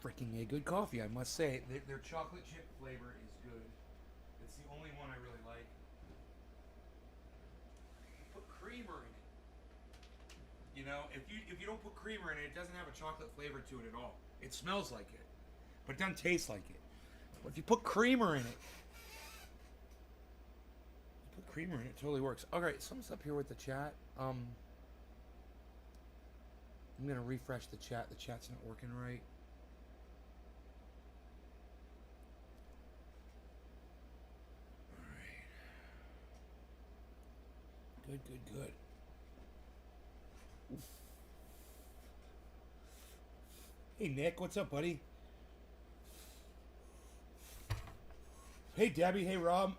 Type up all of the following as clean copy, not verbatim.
freaking a good coffee, I must say. Their chocolate chip flavor is good. It's the only one I really like. You put creamer in it. You know, if you don't put creamer in it, it doesn't have a chocolate flavor to it at all. It smells like it, but it doesn't taste like it. But if you put creamer in it, it totally works. All right, someone's up here with the chat. I'm gonna refresh the chat. The chat's not working right. All right. Good. Oof. Hey Nick, what's up, buddy? Hey Debbie. Hey Rob.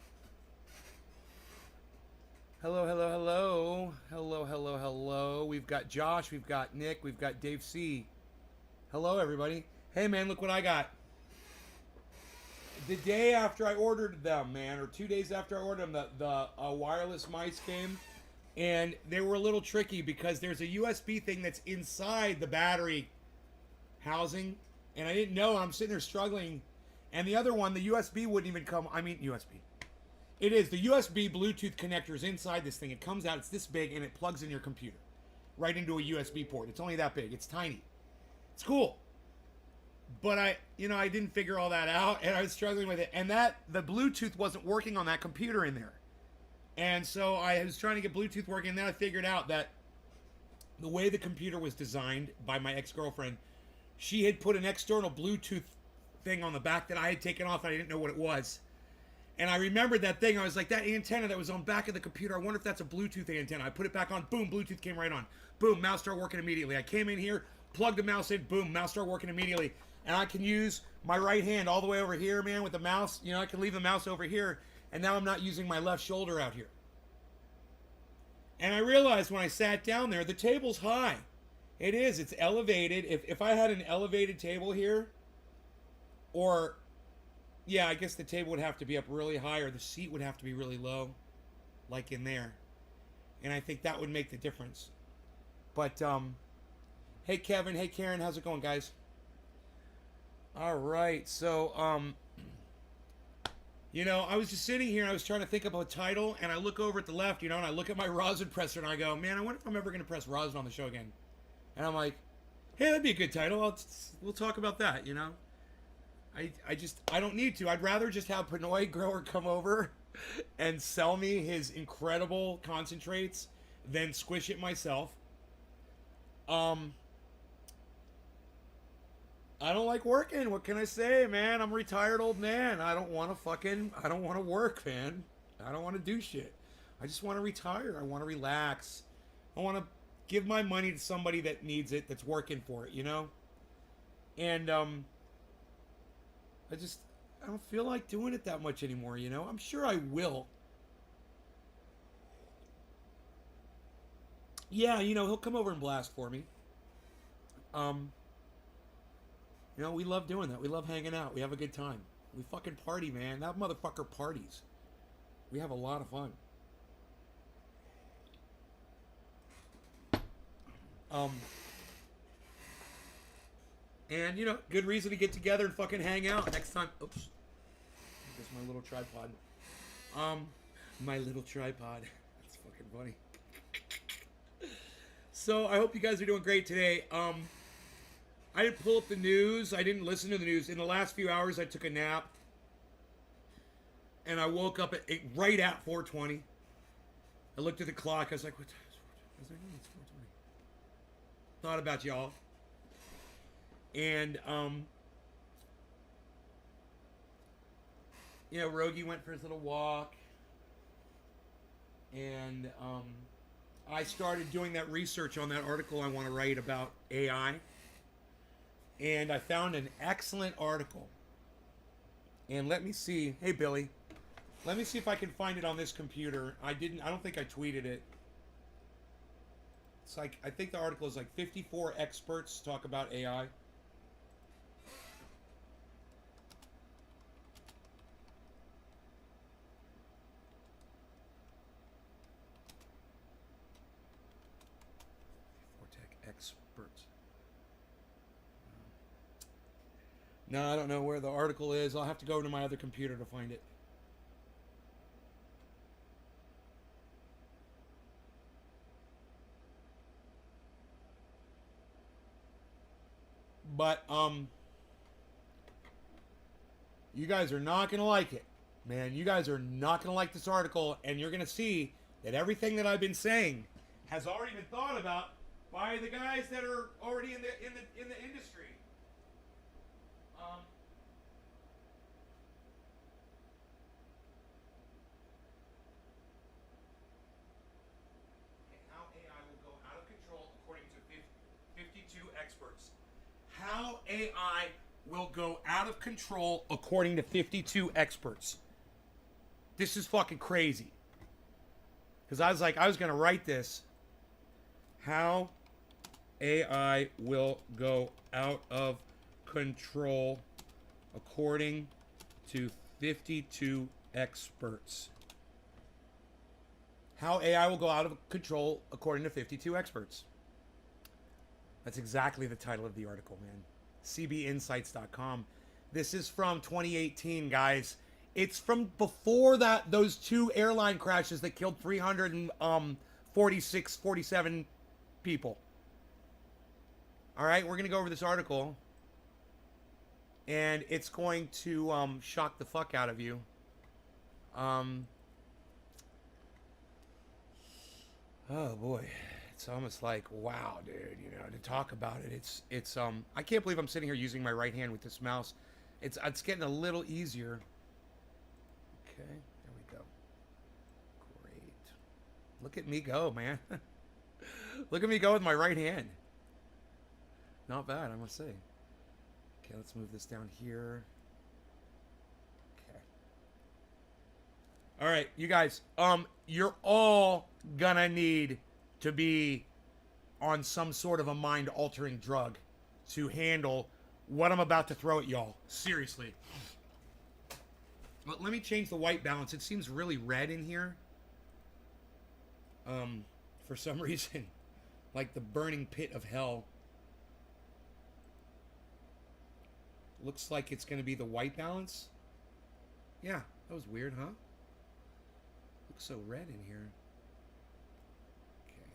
Hello. We've got Josh, we've got Nick, we've got Dave C. Hello, everybody. Hey, man, look what I got. The day after I ordered them, man, or 2 days after I ordered them, the wireless mice came, and they were a little tricky because there's a USB thing that's inside the battery housing, and I didn't know. I'm sitting there struggling, and the other one, the USB wouldn't even come. I mean, USB. It is. The USB Bluetooth connector is inside this thing. It comes out. It's this big, and it plugs in your computer. Right into a USB port. It's only that big. It's tiny. It's cool. But I didn't figure all that out, and I was struggling with it. And the Bluetooth wasn't working on that computer in there. And so I was trying to get Bluetooth working, and then I figured out that the way the computer was designed by my ex-girlfriend, she had put an external Bluetooth thing on the back that I had taken off, and I didn't know what it was. And I remembered that thing. I was like, that antenna that was on back of the computer, I wonder if that's a Bluetooth antenna. I put it back on. Boom, Bluetooth came right on. Boom, mouse started working immediately. I came in here, plugged the mouse in. Boom, mouse started working immediately. And I can use my right hand all the way over here, man, with the mouse. You know, I can leave the mouse over here. And now I'm not using my left shoulder out here. And I realized when I sat down there, the table's high. It is. It's elevated. If I had an elevated table here, or... yeah, I guess the table would have to be up really high, or the seat would have to be really low, like in there. And I think that would make the difference. But, hey Kevin, hey Karen, how's it going, guys? All right, so, I was just sitting here and I was trying to think of a title, and I look over at the left, and I look at my rosin presser, and I go, man, I wonder if I'm ever going to press rosin on the show again. And I'm like, hey, that'd be a good title. We'll talk about that, I don't need to. I'd rather just have Pinoy Grower come over and sell me his incredible concentrates than squish it myself. I don't like working. What can I say, man? I'm a retired old man. I don't want to work, man. I don't want to do shit. I just want to retire. I want to relax. I want to give my money to somebody that needs it, that's working for it, And, I don't feel like doing it that much anymore, I'm sure I will. Yeah, he'll come over and blast for me. We love doing that. We love hanging out. We have a good time. We fucking party, man. That motherfucker parties. We have a lot of fun. And, good reason to get together and fucking hang out next time. Oops. There's my little tripod. My little tripod. That's fucking funny. So, I hope you guys are doing great today. I didn't pull up the news. I didn't listen to the news. In the last few hours, I took a nap. And I woke up right at 4:20. I looked at the clock. I was like, what time is it? I was like, oh, it's 4:20. Thought about y'all. And, Rogie went for his little walk. And, I started doing that research on that article I want to write about AI. And I found an excellent article. And let me see. Hey, Billy. Let me see if I can find it on this computer. I don't think I tweeted it. It's like, I think the article is like 54 experts talk about AI. Experts. No, I don't know where the article is. I'll have to go to my other computer to find it. But, you guys are not going to like it. Man, you guys are not going to like this article, and you're going to see that everything that I've been saying has already been thought about by the guys that are already in the industry. How AI will go out of control according to 52 experts. How AI will go out of control according to 52 experts. This is fucking crazy. Because I was going to write this. How AI will go out of control according to 52 experts. How AI will go out of control according to 52 experts. That's exactly the title of the article, man. cbinsights.com. This is from 2018, guys. It's from before those two airline crashes that killed 47 people. All right, we're going to go over this article, and it's going to shock the fuck out of you. Oh boy, it's almost like, wow, dude, you know, to talk about it, it's I can't believe I'm sitting here using my right hand with this mouse. It's getting a little easier. Okay, there we go. Great. Look at me go, man. Look at me go with my right hand. Not bad, I must say. Okay, let's move this down here. Okay. All right, you guys, you're all gonna need to be on some sort of a mind-altering drug to handle what I'm about to throw at y'all. Seriously. Let me change the white balance. It seems really red in here. For some reason. Like the burning pit of hell. Looks like it's going to be the white balance. Yeah, that was weird, huh? Looks so red in here. Okay.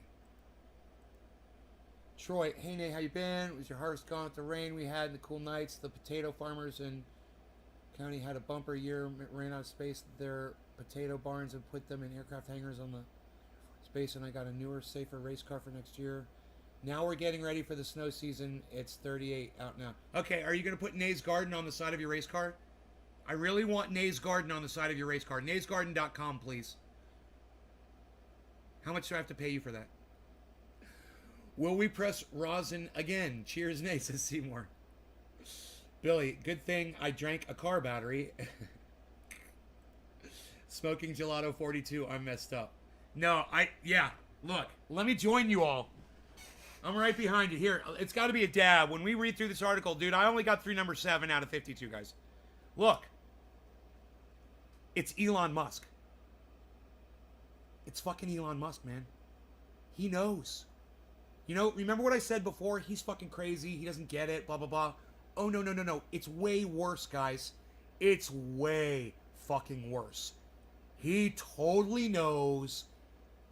Troy, hey Nate, how you been? Was your harvest gone with the rain we had and the cool nights? The potato farmers in county had a bumper year, ran out of space their potato barns and put them in aircraft hangars on the space, and I got a newer, safer race car for next year. Now we're getting ready for the snow season. It's 38 out now. Okay, are you going to put Nay's Garden on the side of your race car? I really want Nay's Garden on the side of your race car. naysgarden.com, please. How much do I have to pay you for that? Will we press Rosin again? Cheers, Nay, says Seymour. Billy, good thing I drank a car battery. Smoking gelato 42, I'm messed up. No, yeah, look, let me join you all. I'm right behind you. Here, it's got to be a dab. When we read through this article, dude, I only got through number 7 out of 52, guys. Look. It's Elon Musk. It's fucking Elon Musk, man. He knows. You know, remember what I said before? He's fucking crazy. He doesn't get it, blah, blah, blah. Oh, no, no, no, no. It's way worse, guys. It's way fucking worse. He totally knows.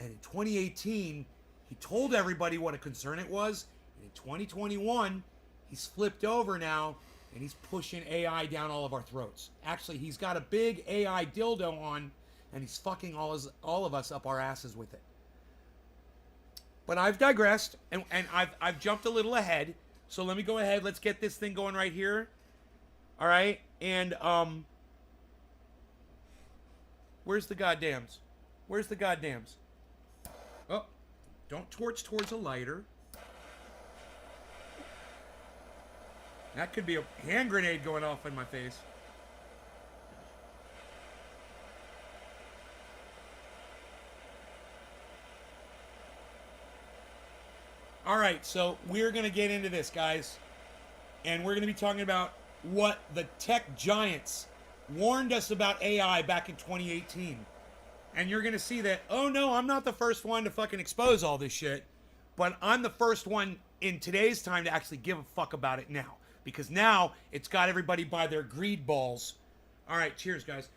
And in 2018... he told everybody what a concern it was. And in 2021, he's flipped over now, and he's pushing AI down all of our throats. Actually, he's got a big AI dildo on, and he's fucking all of us up our asses with it. But I've digressed, and I've jumped a little ahead. So let me go ahead. Let's get this thing going right here. All right, and where's the goddams? Where's the goddams? Oh. Don't torch towards a lighter. That could be a hand grenade going off in my face. All right, so we're going to get into this, guys. And we're going to be talking about what the tech giants warned us about AI back in 2018. And you're going to see that, oh no, I'm not the first one to fucking expose all this shit. But I'm the first one in today's time to actually give a fuck about it now. because now it's got everybody by their greed balls. All right, cheers, guys.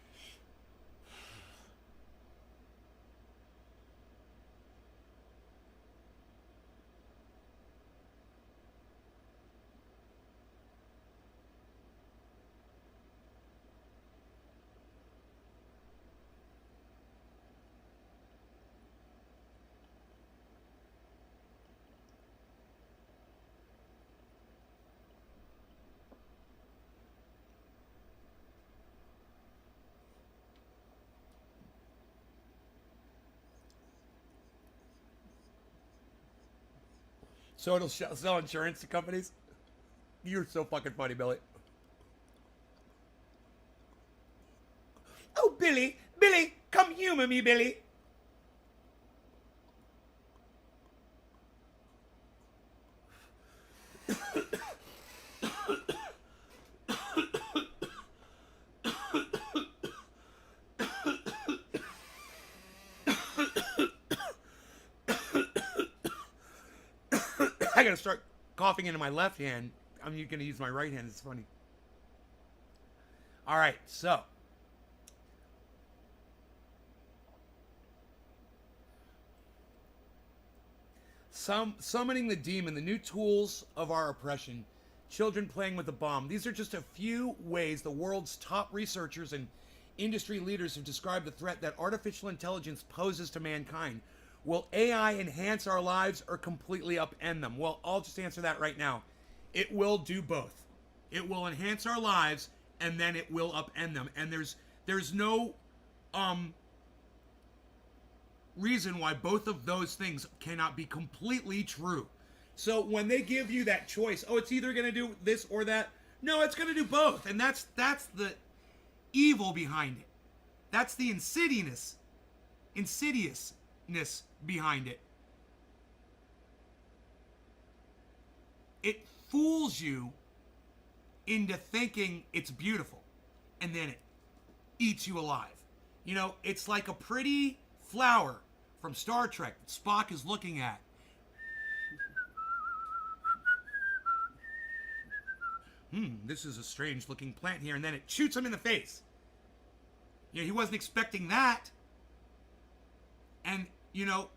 So it'll sell insurance to companies? You're so fucking funny, Billy. Oh, Billy, Billy, come humor me, Billy. I gotta start coughing into my left hand. I'm gonna use my right hand. It's funny. All right, so summoning the demon, the new tools of our oppression, children playing with the bomb. These are just a few ways the world's top researchers and industry leaders have described the threat that artificial intelligence poses to mankind. Will AI enhance our lives or completely upend them? Well, I'll just answer that right now. It will do both. It will enhance our lives and then it will upend them. And there's no reason why both of those things cannot be completely true. So when they give you that choice, oh, it's either going to do this or that. No, it's going to do both. And that's the evil behind it. That's the insidiousness behind it. It fools you into thinking it's beautiful, and then it eats you alive. You know, it's like a pretty flower from Star Trek that Spock is looking at. This is a strange looking plant here, and then it shoots him in the face. You know, he wasn't expecting that. And, you know,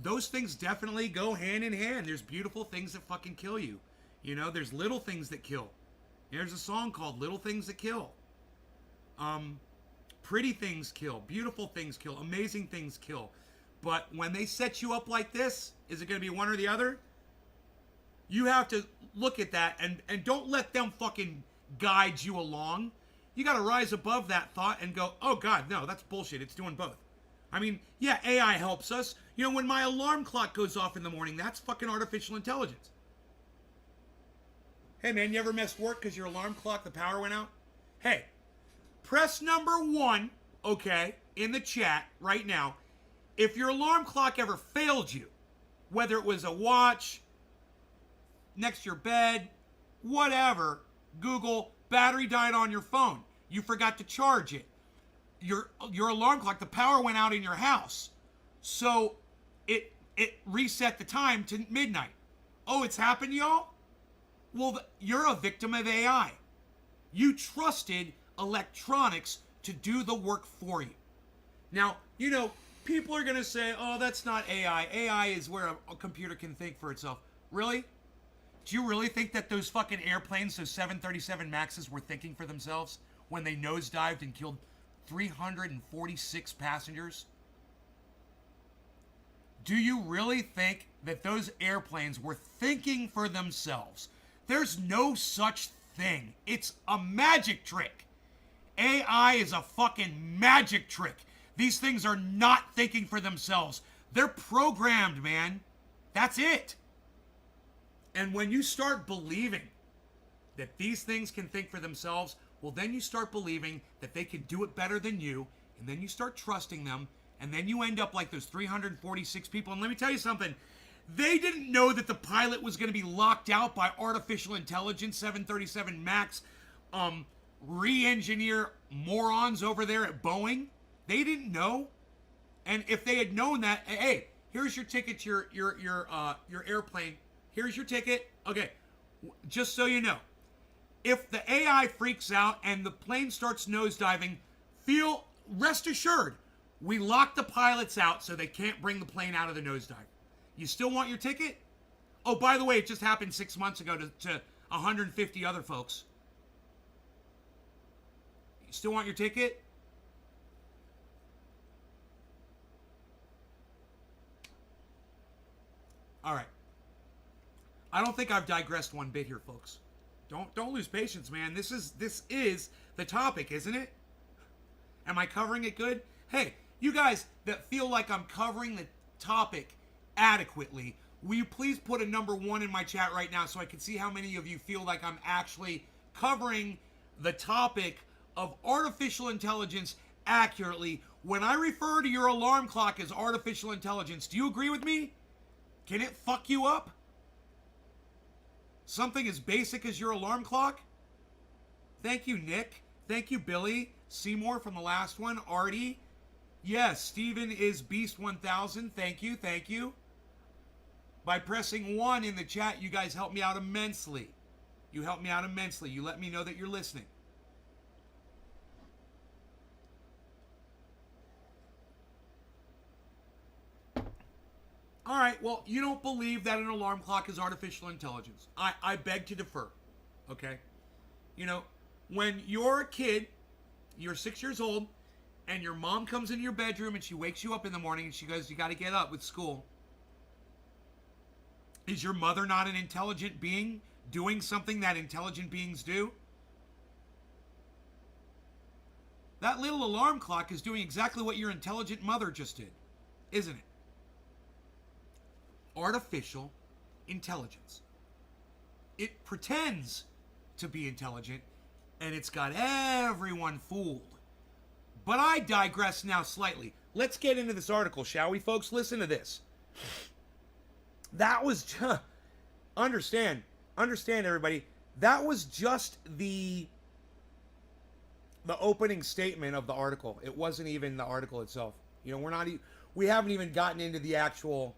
those things definitely go hand in hand. There's beautiful things that fucking kill you. You know, there's little things that kill. There's a song called Little Things That Kill. Pretty things kill. Beautiful things kill. Amazing things kill. But when they set you up like this, is it going to be one or the other? You have to look at that and don't let them fucking guide you along. You got to rise above that thought and go, oh God, no, that's bullshit. It's doing both. I mean, yeah, AI helps us. You know, when my alarm clock goes off in the morning, that's fucking artificial intelligence. Hey, man, you ever missed work because your alarm clock, the power went out? Hey, press number 1, okay, in the chat right now. If your alarm clock ever failed you, whether it was a watch, next to your bed, whatever, Google, battery died on your phone. You forgot to charge it. Your alarm clock, the power went out in your house. So it reset the time to midnight. Oh, it's happened, y'all? Well, you're a victim of AI. You trusted electronics to do the work for you. Now, you know, people are going to say, oh, that's not AI. AI is where a computer can think for itself. Really? Do you really think that those fucking airplanes, those 737 Maxes, were thinking for themselves when they nosedived and killed 346 passengers? Do you really think that those airplanes were thinking for themselves? There's no such thing. It's a magic trick. AI is a fucking magic trick. These things are not thinking for themselves. They're programmed, man. That's it. And when you start believing that these things can think for themselves, well, then you start believing that they can do it better than you, and then you start trusting them, and then you end up like those 346 people. And let me tell you something. They didn't know that the pilot was going to be locked out by artificial intelligence, 737 MAX, re-engineer morons over there at Boeing. They didn't know. And if they had known that, hey, here's your ticket to your airplane. Here's your ticket. Okay, just so you know, If the AI freaks out and the plane starts nosediving, rest assured, we lock the pilots out so they can't bring the plane out of the nosedive. You still want your ticket? Oh, by the way, it just happened 6 months ago to 150 other folks. You still want your ticket? All right. I don't think I've digressed one bit here, folks. Don't lose patience, man. This is the topic, isn't it? Am I covering it good? Hey, you guys that feel like I'm covering the topic adequately, will you please put a number 1 in my chat right now so I can see how many of you feel like I'm actually covering the topic of artificial intelligence accurately. When I refer to your alarm clock as artificial intelligence, do you agree with me? Can it fuck you up? Something as basic as your alarm clock? Thank you, Nick. Thank you, Billy. Seymour from the last one. Artie. Yes, Steven is Beast 1000. Thank you, thank you. By pressing 1 in the chat, you guys help me out immensely. You help me out immensely. You let me know that you're listening. All right, well, you don't believe that an alarm clock is artificial intelligence. I beg to differ, okay? You know, when you're a kid, you're 6 years old, and your mom comes into your bedroom and she wakes you up in the morning and she goes, you got to get up with school. Is your mother not an intelligent being doing something that intelligent beings do? That little alarm clock is doing exactly what your intelligent mother just did, isn't it? Artificial intelligence. It pretends to be intelligent, and it's got everyone fooled. But I digress now slightly. Let's get into this article, shall we, folks? Listen to this. That was just... Understand, everybody. That was just the opening statement of the article. It wasn't even the article itself. You know, we haven't even gotten into the actual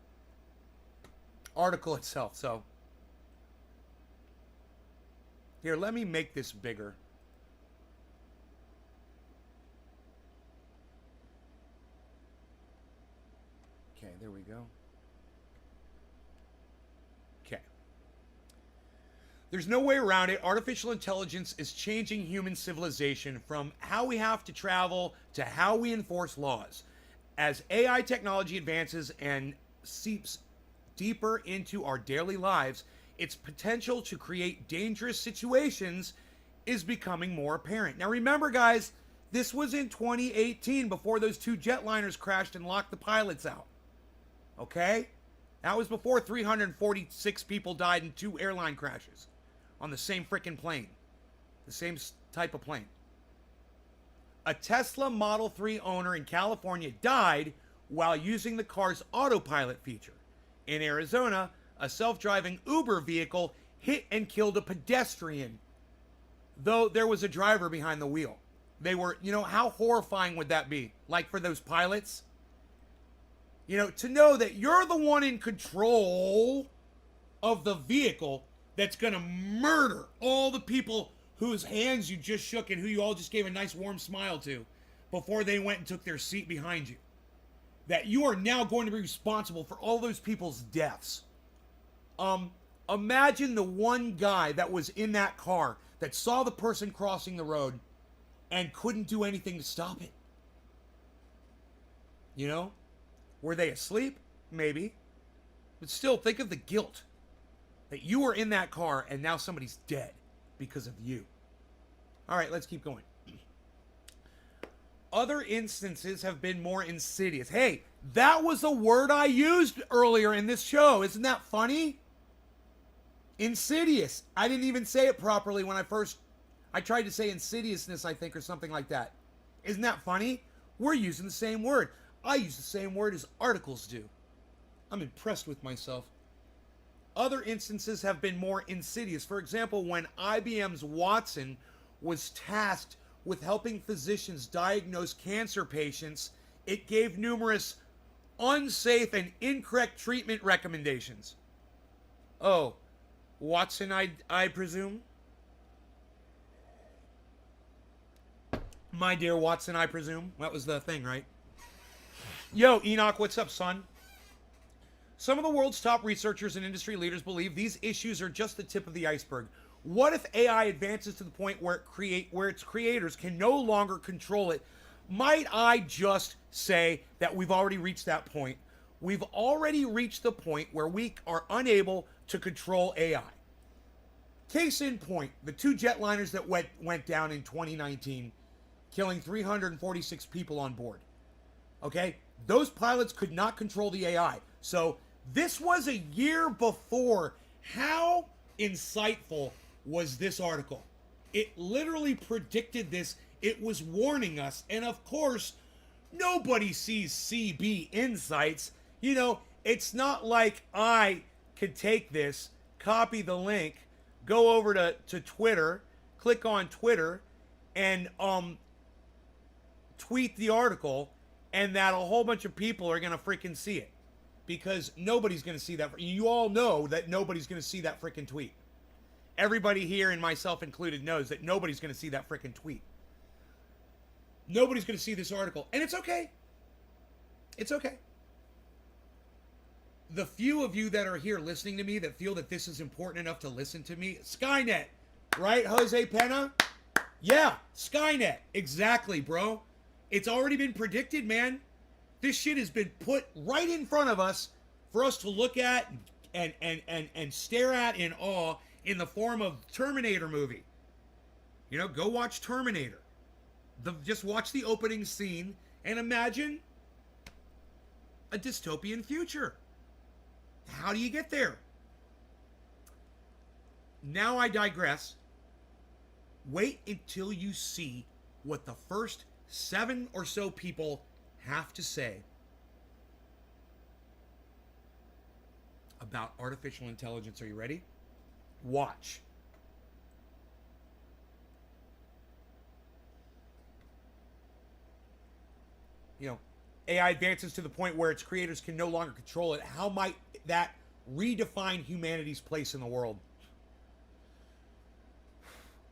article itself. So here, let me make this bigger. Okay, there we go. Okay. There's no way around it. Artificial intelligence is changing human civilization from how we have to travel to how we enforce laws. As AI technology advances and seeps deeper into our daily lives, its potential to create dangerous situations is becoming more apparent. Now remember, guys, this was in 2018 before those 2 jetliners crashed and locked the pilots out. Okay? That was before 346 people died in 2 airline crashes on the same freaking plane. The same type of plane. A Tesla Model 3 owner in California died while using the car's autopilot feature. In Arizona, a self-driving Uber vehicle hit and killed a pedestrian, though there was a driver behind the wheel. They were, you know, how horrifying would that be? Like for those pilots? You know, to know that you're the one in control of the vehicle that's going to murder all the people whose hands you just shook and who you all just gave a nice warm smile to before they went and took their seat behind you. That you are now going to be responsible for all those people's deaths. Imagine the one guy that was in that car that saw the person crossing the road and couldn't do anything to stop it. You know? Were they asleep? Maybe. But still, think of the guilt that you were in that car and now somebody's dead because of you. All right, let's keep going. Other instances have been more insidious. Hey, that was a word I used earlier in this show. Isn't that funny? Insidious. I didn't even say it properly when I tried to say insidiousness, I think, or something like that. Isn't that funny? We're using the same word. I use the same word as articles do. I'm impressed with myself. Other instances have been more insidious. For example, when IBM's Watson was tasked with helping physicians diagnose cancer patients, it gave numerous unsafe and incorrect treatment recommendations. Oh, Watson, I presume? My dear Watson, I presume. That was the thing, right? Yo, Enoch, what's up, son? Some of the world's top researchers and industry leaders believe these issues are just the tip of the iceberg. What if AI advances to the point where its creators can no longer control it? Might I just say that we've already reached that point? We've already reached the point where we are unable to control AI. Case in point, the two jetliners that went down in 2019, killing 346 people on board. Okay? Those pilots could not control the AI. So this was a year before. How insightful was this article? It literally predicted this. It was warning us. And of course, nobody sees CB Insights. You know, it's not like I could take this, copy the link, go over to Twitter, click on Twitter, and tweet the article, and that a whole bunch of people are going to freaking see it. Because nobody's going to see that. You all know that nobody's going to see that freaking tweet. Everybody here, and myself included, knows that nobody's going to see that freaking tweet. Nobody's going to see this article. And it's okay. It's okay. The few of you that are here listening to me that feel that this is important enough to listen to me, Skynet, right, Jose Pena? Yeah, Skynet. Exactly, bro. It's already been predicted, man. This shit has been put right in front of us for us to look at and stare at in awe in the form of Terminator movie. You know, go watch Terminator. Just watch the opening scene and imagine a dystopian future. How do you get there? Now I digress. Wait until you see what the first 7 or so people have to say about artificial intelligence. Are you ready? Watch. You know, AI advances to the point where its creators can no longer control it. How might that redefine humanity's place in the world?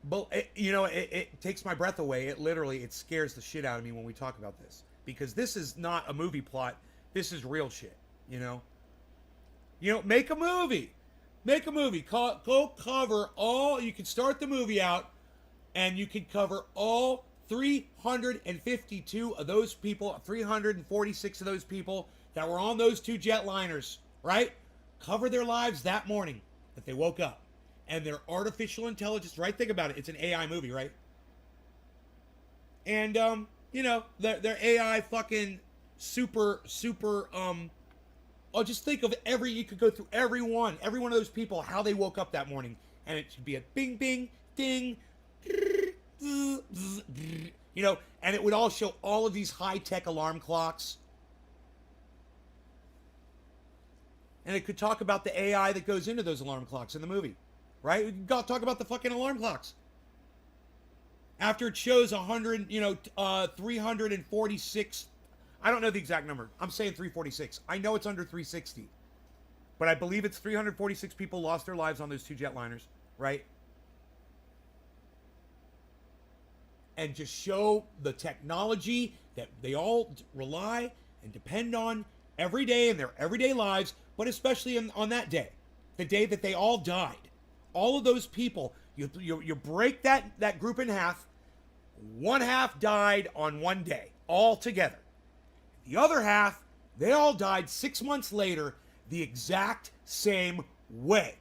But it takes my breath away. It scares the shit out of me when we talk about this, because this is not a movie plot. This is real shit. You know, make a movie. Go cover all. You can start the movie out, and you can cover all 352 of those people, 346 of those people that were on those two jetliners, right? Cover their lives that morning that they woke up. And their artificial intelligence, right? Think about it. It's an AI movie, right? And, their AI fucking super, just think of you could go through every one of those people, how they woke up that morning. And it should be a bing, bing, ding, and it would all show all of these high-tech alarm clocks. And it could talk about the AI that goes into those alarm clocks in the movie. Right? We can talk about the fucking alarm clocks. After it shows 346, I don't know the exact number. I'm saying 346. I know it's under 360. But I believe it's 346 people lost their lives on those two jetliners, right? And just show the technology that they all rely and depend on every day in their everyday lives, but especially on that day, the day that they all died. All of those people, you break that group in half. One half died on one day, all together. The other half, they all died 6 months later, the exact same way.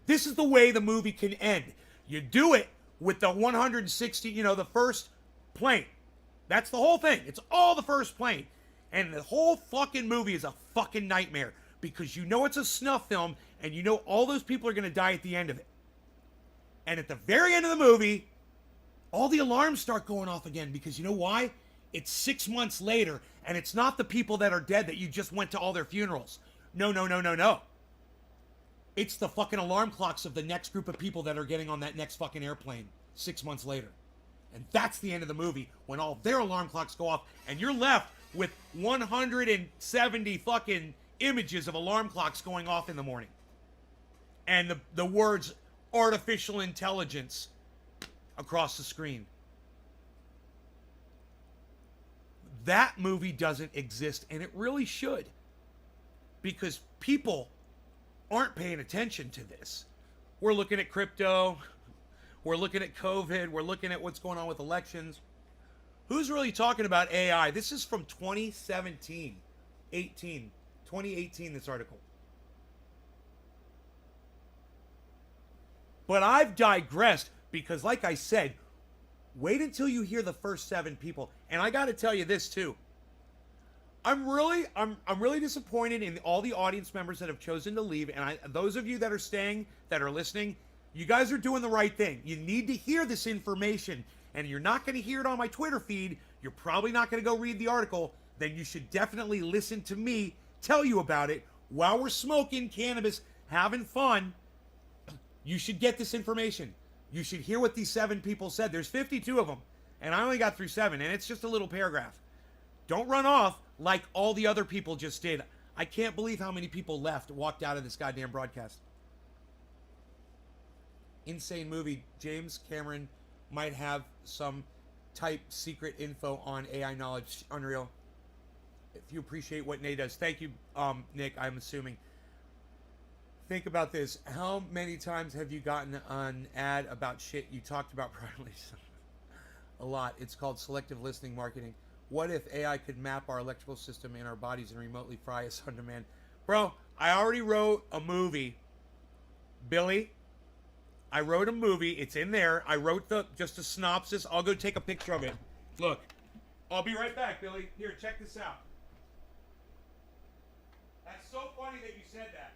This is the way the movie can end. You do it with the 160, the first plane. That's the whole thing. It's all the first plane. And the whole fucking movie is a fucking nightmare, because it's a snuff film, and all those people are going to die at the end of it. And at the very end of the movie, all the alarms start going off again, because you know why? It's 6 months later, and it's not the people that are dead that you just went to all their funerals. No. It's the fucking alarm clocks of the next group of people that are getting on that next fucking airplane 6 months later. And that's the end of the movie, when all their alarm clocks go off, and you're left with 170 fucking images of alarm clocks going off in the morning. And the words artificial intelligence across the screen. That movie doesn't exist, and it really should, because people aren't paying attention to this. We're looking at crypto, we're looking at COVID, we're looking at what's going on with elections. Who's really talking about AI? This is from 2017, 2018, this article. But I've digressed because, like I said, wait until you hear the first 7 people. And I got to tell you this too. I'm really disappointed in all the audience members that have chosen to leave. And those of you that are staying, that are listening, you guys are doing the right thing. You need to hear this information, and you're not going to hear it on my Twitter feed. You're probably not going to go read the article. Then you should definitely listen to me tell you about it while we're smoking cannabis, having fun. You should get this information. You should hear what these 7 people said. There's 52 of them, and I only got through 7, and it's just a little paragraph. Don't run off like all the other people just did. I can't believe how many people walked out of this goddamn broadcast. Insane movie. James Cameron might have some type secret info on AI knowledge. Unreal. If you appreciate what Nate does. Thank you, Nick, I'm assuming. Think about this. How many times have you gotten an ad about shit you talked about privately? A lot. It's called selective listening marketing. What if AI could map our electrical system in our bodies and remotely fry us on demand? Bro, I already wrote a movie. Billy, I wrote a movie. It's in there. I wrote just a synopsis. I'll go take a picture of it. Look. I'll be right back, Billy. Here, check this out. That's so funny that you said that.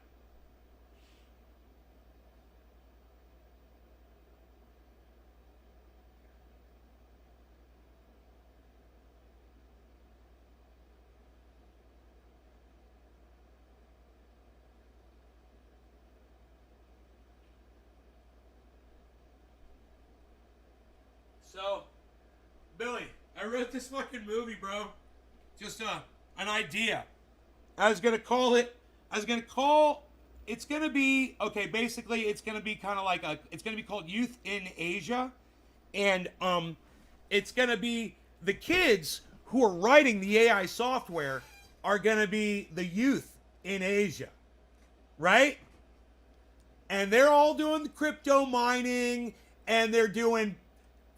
So, Billy, I wrote this fucking movie, bro. Just an idea. It's going to be, okay, basically it's going to be kind of like it's going to be called Youth in Asia. And it's going to be the kids who are writing the AI software are going to be the youth in Asia. Right? And they're all doing the crypto mining, and they're doing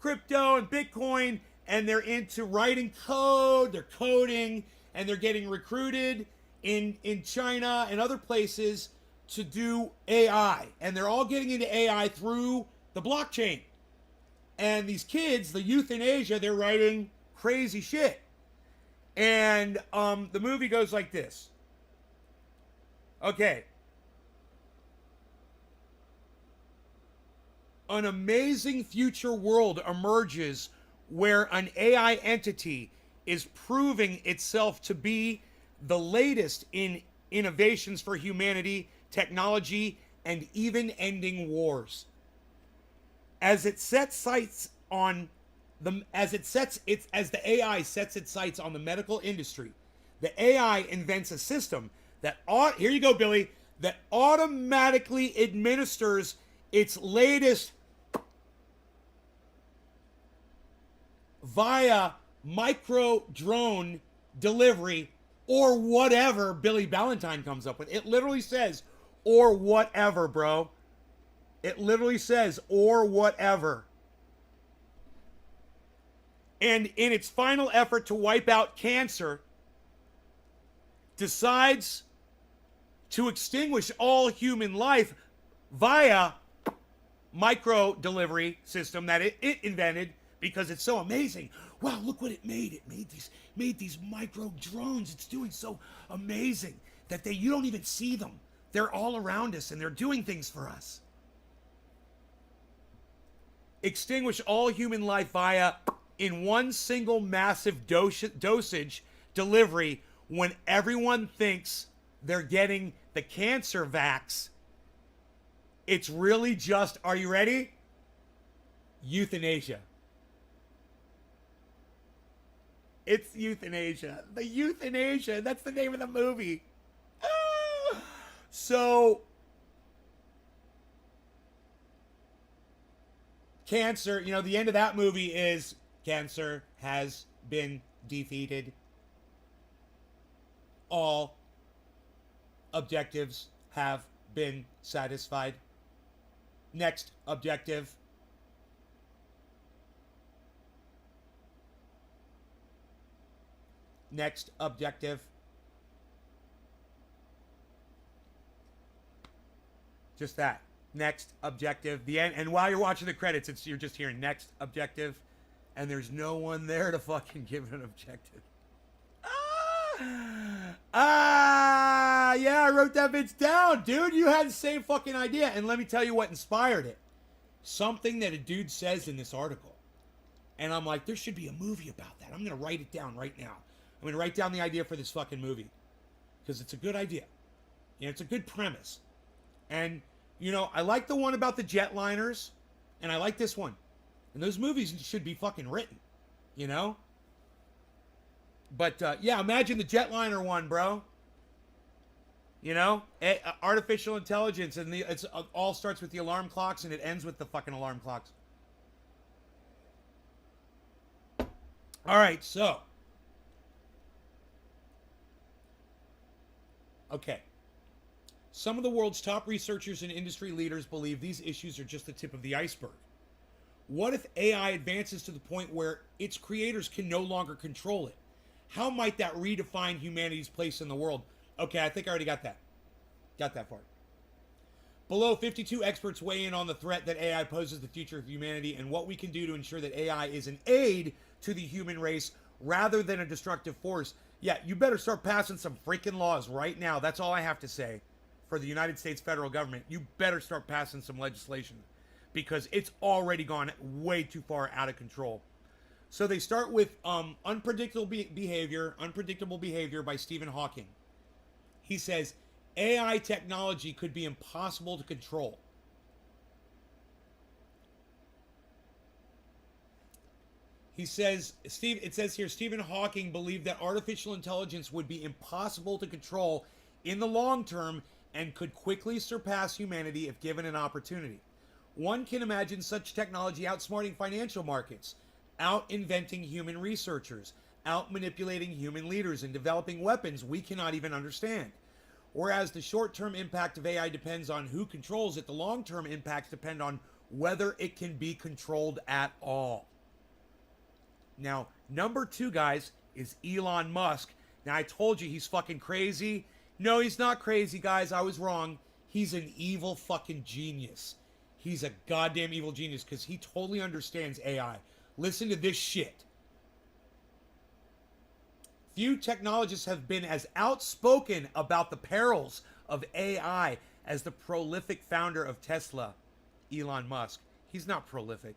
crypto and Bitcoin, and they're into writing code, they're coding, and they're getting recruited in China and other places to do AI. And they're all getting into AI through the blockchain. And these kids, the youth in Asia, they're writing crazy shit. And the movie goes like this. Okay. An amazing future world emerges where an AI entity is proving itself to be the latest in innovations for humanity, technology, and even ending wars. As the AI sets its sights on the medical industry, the AI invents a system that here you go, Billy, that automatically administers its latest via micro drone delivery or whatever Billy Ballantyne comes up with. It literally says, or whatever, bro. It literally says, or whatever. And in its final effort to wipe out cancer, decides to extinguish all human life via micro delivery system that it invented because it's so amazing. Wow, look what it made. It made these micro drones. It's doing so amazing that you don't even see them. They're all around us and they're doing things for us. Extinguish all human life via in one single massive dosage delivery when everyone thinks they're getting the cancer vax. It's really just, are you ready? Euthanasia. It's euthanasia. The euthanasia. That's the name of the movie. So, cancer, the end of that movie is cancer has been defeated. all objectives have been satisfied. Next objective. Next objective. Just that. Next objective. The end. And while you're watching the credits, you're just hearing next objective. And there's no one there to fucking give an objective. Yeah, I wrote that bitch down, dude. You had the same fucking idea. And let me tell you what inspired it. Something that a dude says in this article. And I'm like, there should be a movie about that. I'm going to write it down right now. I'm going to write down the idea for this fucking movie. Because it's a good idea. You know, it's a good premise. And, you know, I like the one about the jetliners. And I like this one. And those movies should be fucking written. You know? But, yeah, imagine the jetliner one, bro. You know? Artificial intelligence. And it all starts with the alarm clocks and it ends with the fucking alarm clocks. All right, so. Okay. Some of the world's top researchers and industry leaders believe these issues are just the tip of the iceberg. What if AI advances to the point where its creators can no longer control it? How might that redefine humanity's place in the world? Okay, I think I already got that. Got that part. Below, 52 experts weigh in on the threat that AI poses the future of humanity and what we can do to ensure that AI is an aid to the human race rather than a destructive force. Yeah, you better start passing some freaking laws right now. That's all I have to say for the United States federal government. You better start passing some legislation because it's already gone way too far out of control. So they start with unpredictable behavior by Stephen Hawking. He says, AI technology could be impossible to control. He says, it says here, Stephen Hawking believed that artificial intelligence would be impossible to control in the long term and could quickly surpass humanity if given an opportunity. One can imagine such technology outsmarting financial markets, out-inventing human researchers, out-manipulating human leaders, and developing weapons we cannot even understand. Whereas the short-term impact of AI depends on who controls it, the long-term impacts depend on whether it can be controlled at all. Now, number 2, guys, is Elon Musk. Now, I told you he's fucking crazy. No, he's not crazy, guys. I was wrong. He's an evil fucking genius. He's a goddamn evil genius because he totally understands AI. Listen to this shit. Few technologists have been as outspoken about the perils of AI as the prolific founder of Tesla, Elon Musk. He's not prolific.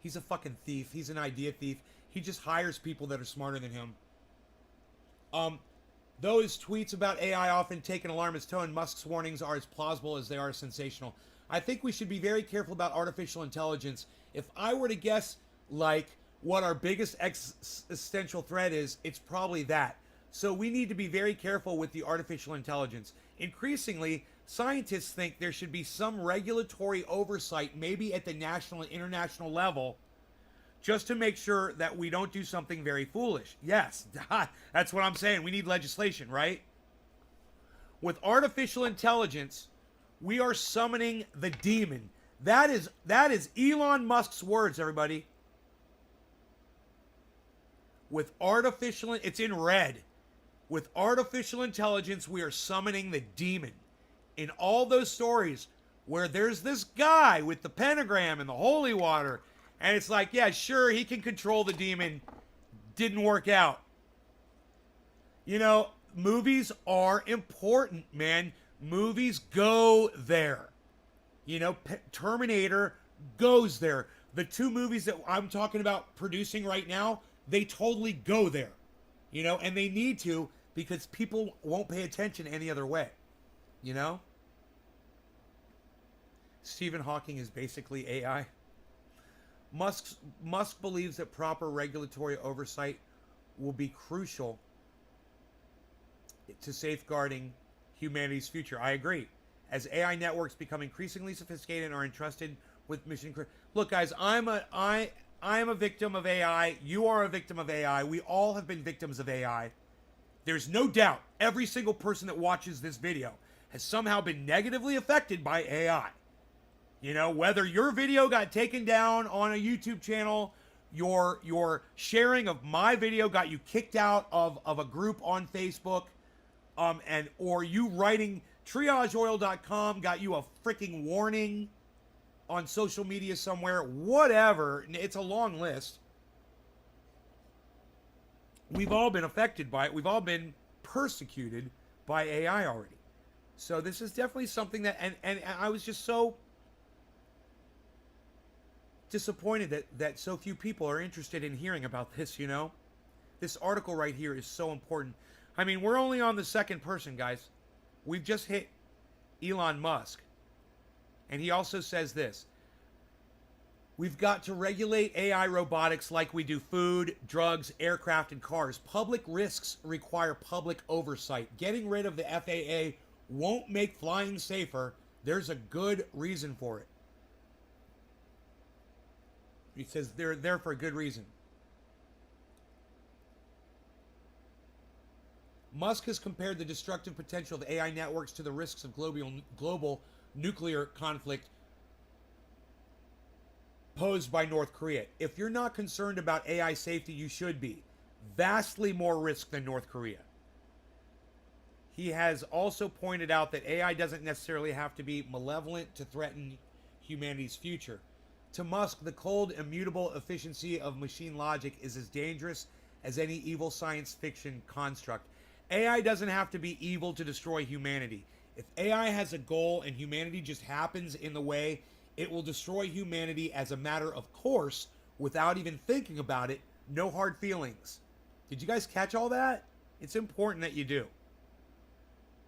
He's a fucking thief. He's an idea thief. He just hires people that are smarter than him. Though his tweets about AI often take an alarmist tone, Musk's warnings are as plausible as they are sensational. I think we should be very careful about artificial intelligence. If I were to guess, like, what our biggest existential threat is, it's probably that. So we need to be very careful with the artificial intelligence. Increasingly, scientists think there should be some regulatory oversight, maybe at the national and international level, just to make sure that we don't do something very foolish. Yes, that's what I'm saying. We need legislation, right? With artificial intelligence, we are summoning the demon. That is Elon Musk's words, everybody. With artificial, it's in red. With artificial intelligence, we are summoning the demon. In all those stories where there's this guy with the pentagram and the holy water, and it's like, yeah, sure, he can control the demon. Didn't work out. You know, movies are important, man. Movies go there. You know, Terminator goes there. The 2 movies that I'm talking about producing right now, they totally go there. You know, and they need to because people won't pay attention any other way. You know? Stephen Hawking is basically AI. Musk believes that proper regulatory oversight will be crucial to safeguarding humanity's future. I agree. As AI networks become increasingly sophisticated and are entrusted with mission. Look, guys, I am a victim of AI. You are a victim of AI. We all have been victims of AI. There's no doubt every single person that watches this video has somehow been negatively affected by AI. You know, whether your video got taken down on a YouTube channel, your sharing of my video got you kicked out of a group on Facebook, or you writing triageoil.com got you a freaking warning on social media somewhere, whatever. It's a long list. We've all been affected by it. We've all been persecuted by AI already. So this is definitely something that, and I was just so disappointed that so few people are interested in hearing about this, you know? This article right here is so important. I mean, we're only on the second person, guys. We've just hit Elon Musk. And he also says this: we've got to regulate AI robotics like we do food, drugs, aircraft, and cars. Public risks require public oversight. Getting rid of the FAA won't make flying safer. There's a good reason for it. He says they're there for a good reason. Musk has compared the destructive potential of AI networks to the risks of global nuclear conflict posed by North Korea. If you're not concerned about AI safety, you should be. Vastly more risk than North Korea. He has also pointed out that AI doesn't necessarily have to be malevolent to threaten humanity's future. To Musk, the cold, immutable efficiency of machine logic is as dangerous as any evil science fiction construct. AI doesn't have to be evil to destroy humanity. If AI has a goal and humanity just happens in the way, it will destroy humanity as a matter of course without even thinking about it. No hard feelings. Did you guys catch all that? It's important that you do.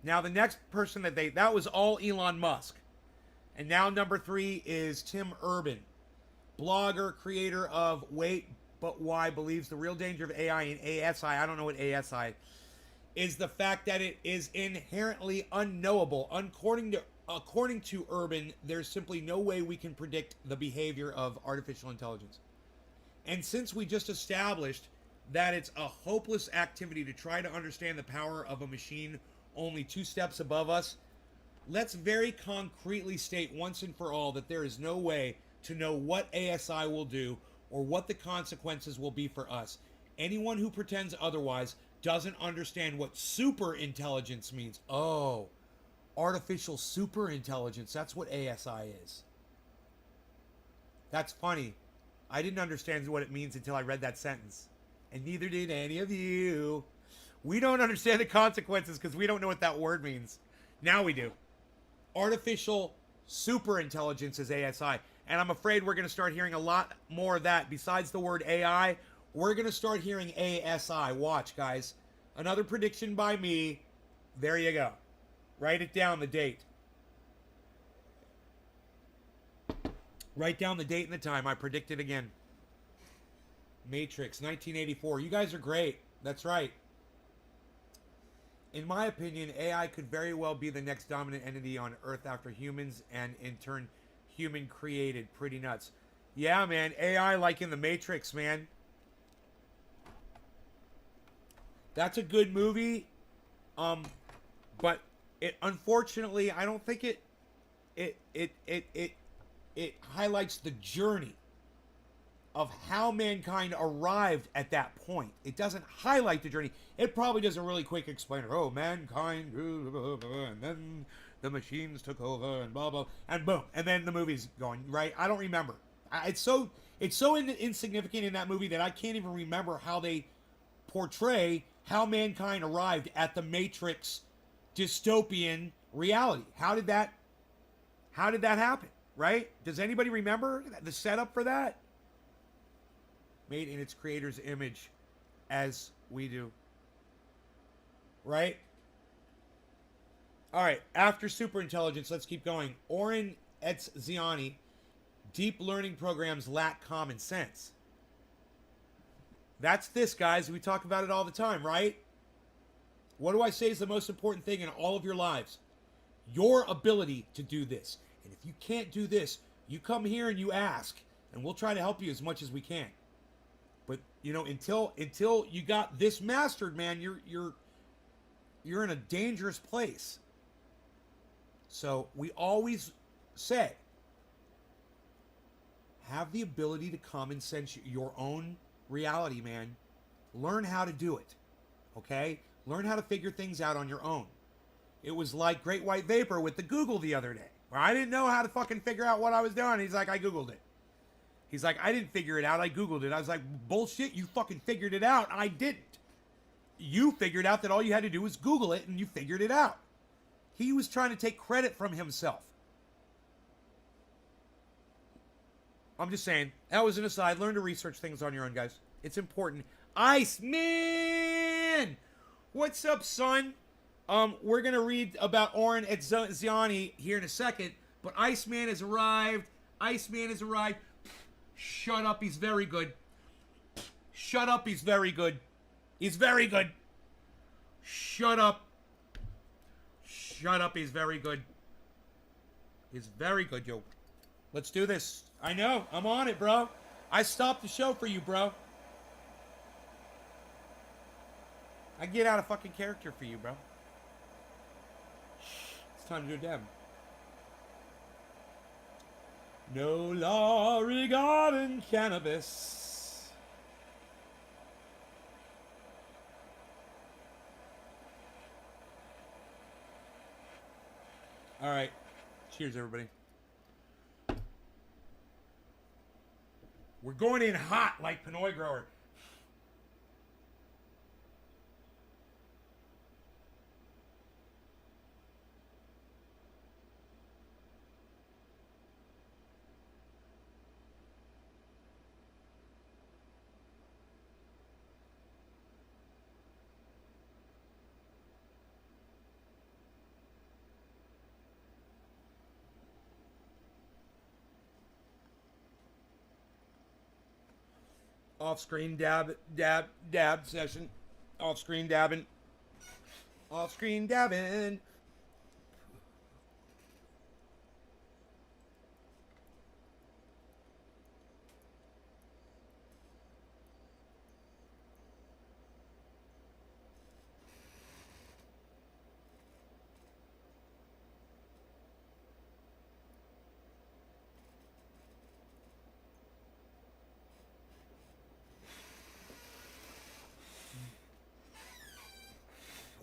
Now the next person that was all Elon Musk. And now number 3 is Tim Urban. Blogger, creator of Wait But Why, believes the real danger of AI and ASI, I don't know what ASI, is the fact that it is inherently unknowable. According to Urban, there's simply no way we can predict the behavior of artificial intelligence. And since we just established that it's a hopeless activity to try to understand the power of a machine only 2 steps above us, let's very concretely state once and for all that there is no way to know what ASI will do or what the consequences will be for us. Anyone who pretends otherwise doesn't understand what super intelligence means. Oh, artificial super intelligence. That's what ASI is. That's funny. I didn't understand what it means until I read that sentence. And neither did any of you. We don't understand the consequences because we don't know what that word means. Now we do. Artificial super intelligence is ASI. And I'm afraid we're going to start hearing a lot more of that. Besides the word AI, we're going to start hearing ASI. Watch, guys. Another prediction by me. There you go. Write it down, the date. Write down the date and the time. I predict it again. Matrix, 1984. You guys are great. That's right. In my opinion, AI could very well be the next dominant entity on Earth after humans, and in turn, human created. Pretty nuts. Yeah, man. AI like in the Matrix, man. That's a good movie. But it, unfortunately, I don't think it highlights the journey of how mankind arrived at that point. It doesn't highlight the journey. It probably does a really quick explainer. Oh, mankind, and then the machines took over, and blah blah, and boom, and then the movie's going right. I don't remember. It's so insignificant in that movie that I can't even remember how they portray how mankind arrived at the Matrix dystopian reality. How did that happen? Right? Does anybody remember the setup for that? Made in its creator's image, as we do. Right? All right. After superintelligence, let's keep going. Oren Etziani, deep learning programs lack common sense. That's this, guys. We talk about it all the time, right? What do I say is the most important thing in all of your lives? Your ability to do this. And if you can't do this, you come here and you ask, and we'll try to help you as much as we can. But you know, until you got this mastered, man, you're in a dangerous place. So we always say, have the ability to common sense your own reality, man. Learn how to do it. Okay? Learn how to figure things out on your own. It was like Great White Vapor with the Google the other day, where I didn't know how to fucking figure out what I was doing. He's like, I Googled it. He's like, I didn't figure it out. I Googled it. I was like, bullshit, you fucking figured it out. I didn't. You figured out that all you had to do was Google it and you figured it out. He was trying to take credit from himself. I'm just saying, that was an aside. Learn to research things on your own, guys. It's important. Iceman! What's up, son? We're going to read about Oren at Ziani here in a second, but Iceman has arrived. Iceman has arrived. Shut up, he's very good. Shut up, he's very good. He's very good. Shut up. Shut up, he's very good. He's very good, yo. Let's do this. I know, I'm on it, bro. I stopped the show for you, bro. I get out of fucking character for you, bro. It's time to do a dab. No law regarding cannabis. All right. Cheers, everybody. We're going in hot like Pinoy Grower. Off-screen dab session. Off-screen dabbing. Off-screen dabbing.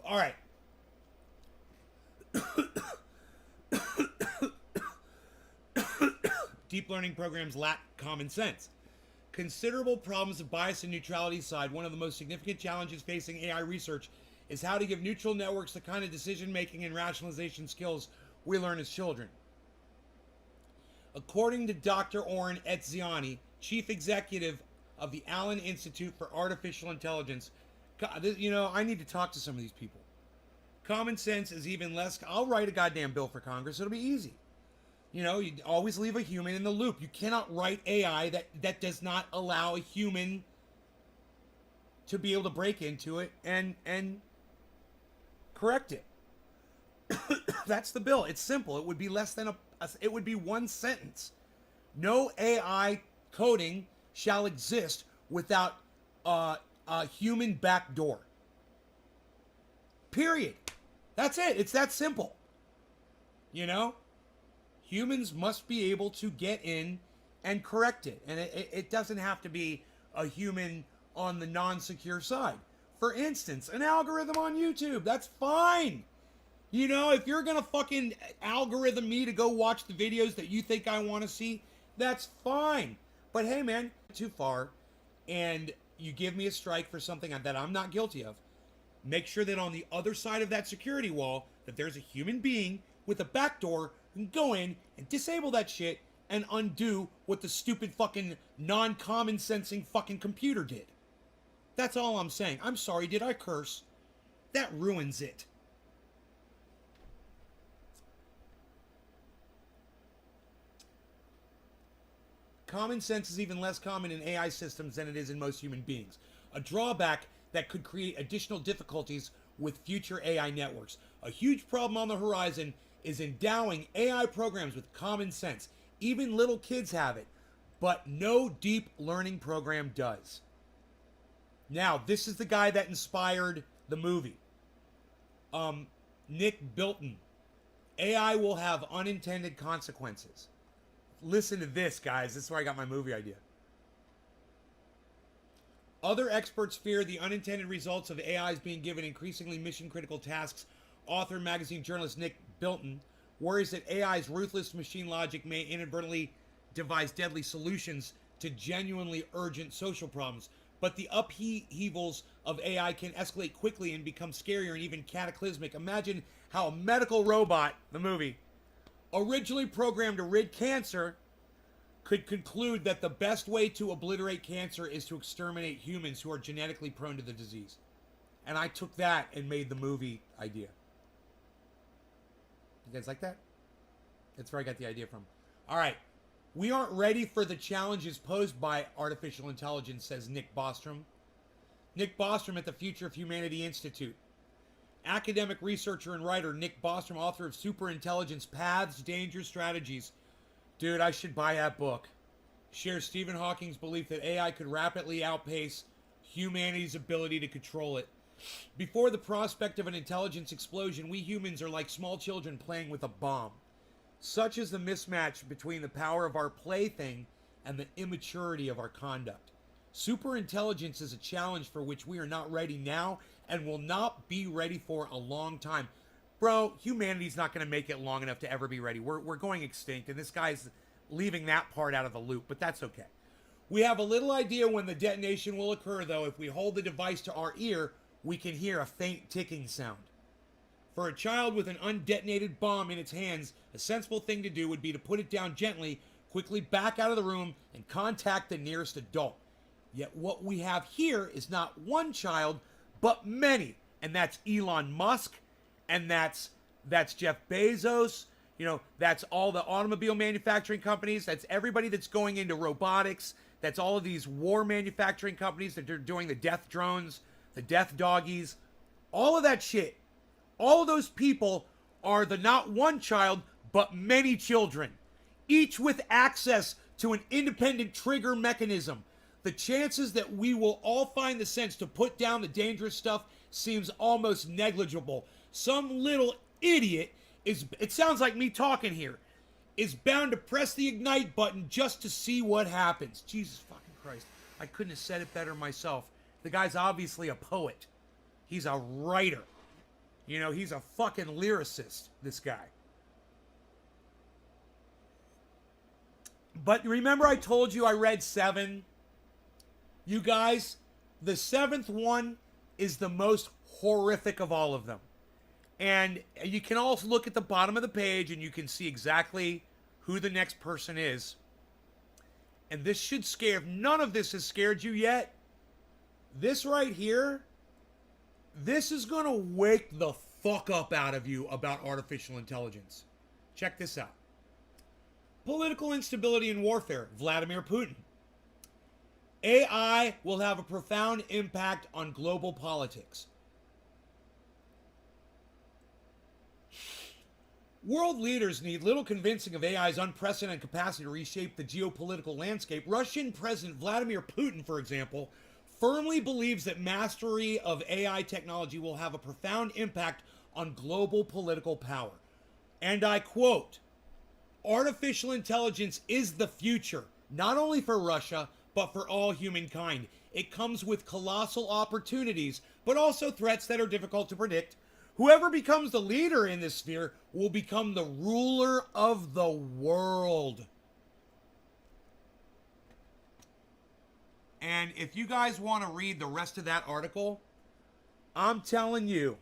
All right. Deep learning programs lack common sense. Considerable problems of bias and neutrality aside, one of the most significant challenges facing AI research is how to give neutral networks the kind of decision-making and rationalization skills we learn as children. According to Dr. Oren Etziani, chief executive of the Allen Institute for Artificial Intelligence, you know, I need to talk to some of these people. Common sense is even less. I'll write a goddamn bill for Congress. It'll be easy. You know, you always leave a human in the loop. You cannot write AI that does not allow a human to be able to break into it and correct it. That's the bill. It's simple. It would be less than it would be one sentence. No AI coding shall exist without a human backdoor. Period. That's it. It's that simple. You know? Humans must be able to get in and correct it. And it doesn't have to be a human on the non-secure side. For instance, an algorithm on YouTube. That's fine. You know, if you're going to fucking algorithm me to go watch the videos that you think I want to see, that's fine. But hey, man, too far. And you give me a strike for something that I'm not guilty of. Make sure that on the other side of that security wall, that there's a human being with a backdoor who can go in and disable that shit and undo what the stupid fucking non-common sensing fucking computer did. That's all I'm saying. I'm sorry, did I curse? That ruins it. Common sense is even less common in AI systems than it is in most human beings. A drawback that could create additional difficulties with future AI networks. A huge problem on the horizon is endowing AI programs with common sense. Even little kids have it, but no deep learning program does. Now, this is the guy that inspired the movie. Nick Bilton. AI will have unintended consequences. Listen to this, guys. This is where I got my movie idea. Other experts fear the unintended results of AIs being given increasingly mission-critical tasks. Author and magazine journalist Nick Bilton worries that AI's ruthless machine logic may inadvertently devise deadly solutions to genuinely urgent social problems. But the upheavals of AI can escalate quickly and become scarier and even cataclysmic. Imagine how a medical robot, the movie, originally programmed to rid cancer, could conclude that the best way to obliterate cancer is to exterminate humans who are genetically prone to the disease. And I took that and made the movie idea. You guys like that? That's where I got the idea from. All right. We aren't ready for the challenges posed by artificial intelligence, says Nick Bostrom. Nick Bostrom at the Future of Humanity Institute. Academic researcher and writer Nick Bostrom, author of Superintelligence Paths, Dangers, Strategies. Dude, I should buy that book. Shares Stephen Hawking's belief that AI could rapidly outpace humanity's ability to control it. Before the prospect of an intelligence explosion, we humans are like small children playing with a bomb. Such is the mismatch between the power of our plaything and the immaturity of our conduct. Superintelligence is a challenge for which we are not ready now and will not be ready for a long time. Bro, humanity's not going to make it long enough to ever be ready. We're going extinct, and this guy's leaving that part out of the loop, but that's okay. We have a little idea when the detonation will occur, though. If we hold the device to our ear, we can hear a faint ticking sound. For a child with an undetonated bomb in its hands, a sensible thing to do would be to put it down gently, quickly back out of the room, and contact the nearest adult. Yet what we have here is not one child, but many. And that's Elon Musk, and that's Jeff Bezos, that's all the automobile manufacturing companies, that's everybody that's going into robotics, that's all of these war manufacturing companies that are doing the death drones, the death doggies, all of that shit. All of those people are the not one child, but many children, each with access to an independent trigger mechanism. The chances that we will all find the sense to put down the dangerous stuff seems almost negligible. Some little idiot it sounds like me talking here, is bound to press the ignite button just to see what happens. Jesus fucking Christ. I couldn't have said it better myself. The guy's obviously a poet. He's a writer. He's a fucking lyricist, this guy. But remember I told you I read 7? You guys, the 7th one is the most horrific of all of them. And you can also look at the bottom of the page and you can see exactly who the next person is. And this should scare, if none of this has scared you yet, this right here, this is going to wake the fuck up out of you about artificial intelligence. Check this out. Political instability and warfare, Vladimir Putin. AI will have a profound impact on global politics. World leaders need little convincing of AI's unprecedented capacity to reshape the geopolitical landscape. Russian President Vladimir Putin, for example, firmly believes that mastery of AI technology will have a profound impact on global political power. And I quote, "Artificial intelligence is the future, not only for Russia, but for all humankind. It comes with colossal opportunities, but also threats that are difficult to predict. Whoever becomes the leader in this sphere will become the ruler of the world." And if you guys want to read the rest of that article, I'm telling you,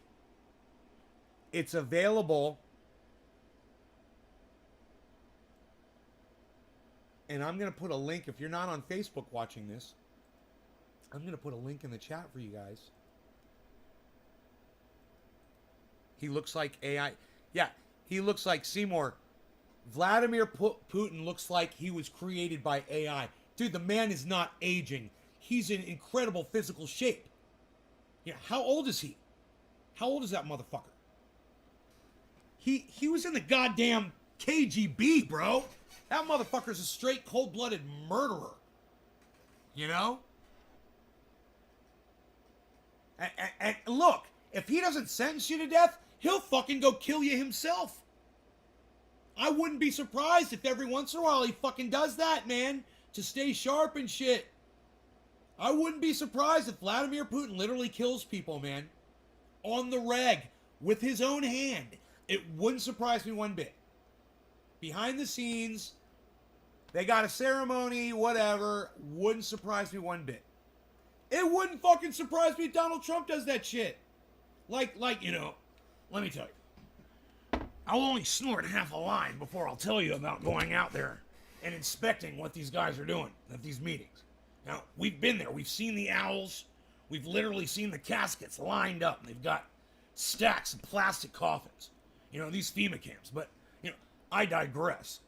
it's available. And I'm going to put a link, if you're not on Facebook watching this, I'm going to put a link in the chat for you guys. He looks like AI. Yeah, he looks like Seymour. Vladimir Putin looks like he was created by AI. Dude, the man is not aging. He's in incredible physical shape. Yeah, how old is he? How old is that motherfucker? He was in the goddamn KGB, bro. That motherfucker's a straight cold-blooded murderer. And look, if he doesn't sentence you to death, he'll fucking go kill you himself. I wouldn't be surprised if every once in a while he fucking does that, man, to stay sharp and shit. I wouldn't be surprised if Vladimir Putin literally kills people, man, on the reg, with his own hand. It wouldn't surprise me one bit. Behind the scenes, they got a ceremony, whatever, wouldn't surprise me one bit. It wouldn't fucking surprise me if Donald Trump does that shit. Like, you know, let me tell you. I'll only snort half a line before I'll tell you about going out there and inspecting what these guys are doing at these meetings. Now, we've been there. We've seen the owls. We've literally seen the caskets lined up. They've got stacks of plastic coffins. You know, these FEMA camps. But, you know, I digress.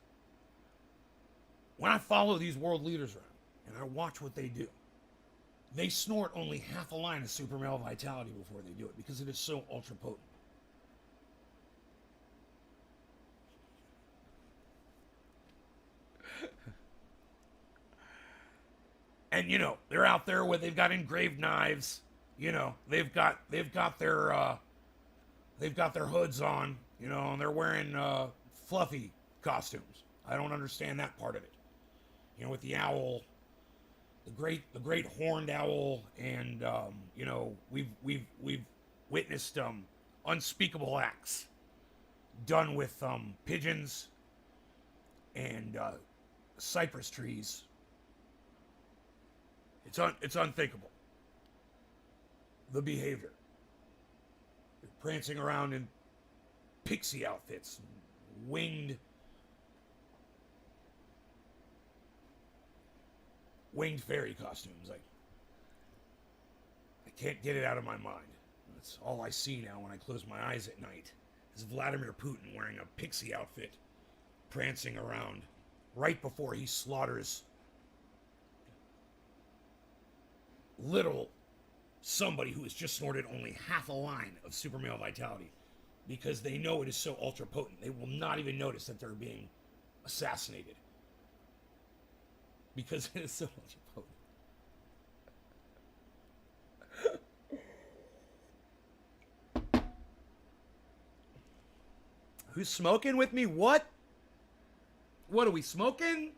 When I follow these world leaders around and I watch what they do, they snort only half a line of super male vitality before they do it because it is so ultra potent. And you know, they're out there where they've got engraved knives. You know, they've got their hoods on. You know, and they're wearing fluffy costumes. I don't understand that part of it. You know, with the owl, the great horned owl, and you know, we've witnessed unspeakable acts done with pigeons and cypress trees. It's unthinkable. The behavior. They're prancing around in pixie outfits, winged fairy costumes. I can't get it out of my mind. That's all I see now when I close my eyes at night. Is Vladimir Putin wearing a pixie outfit, prancing around right before he slaughters little somebody who has just snorted only half a line of super male vitality because they know it is so ultra potent. They will not even notice that they're being assassinated because it is so ultra potent. Who's smoking with me? What are we smoking?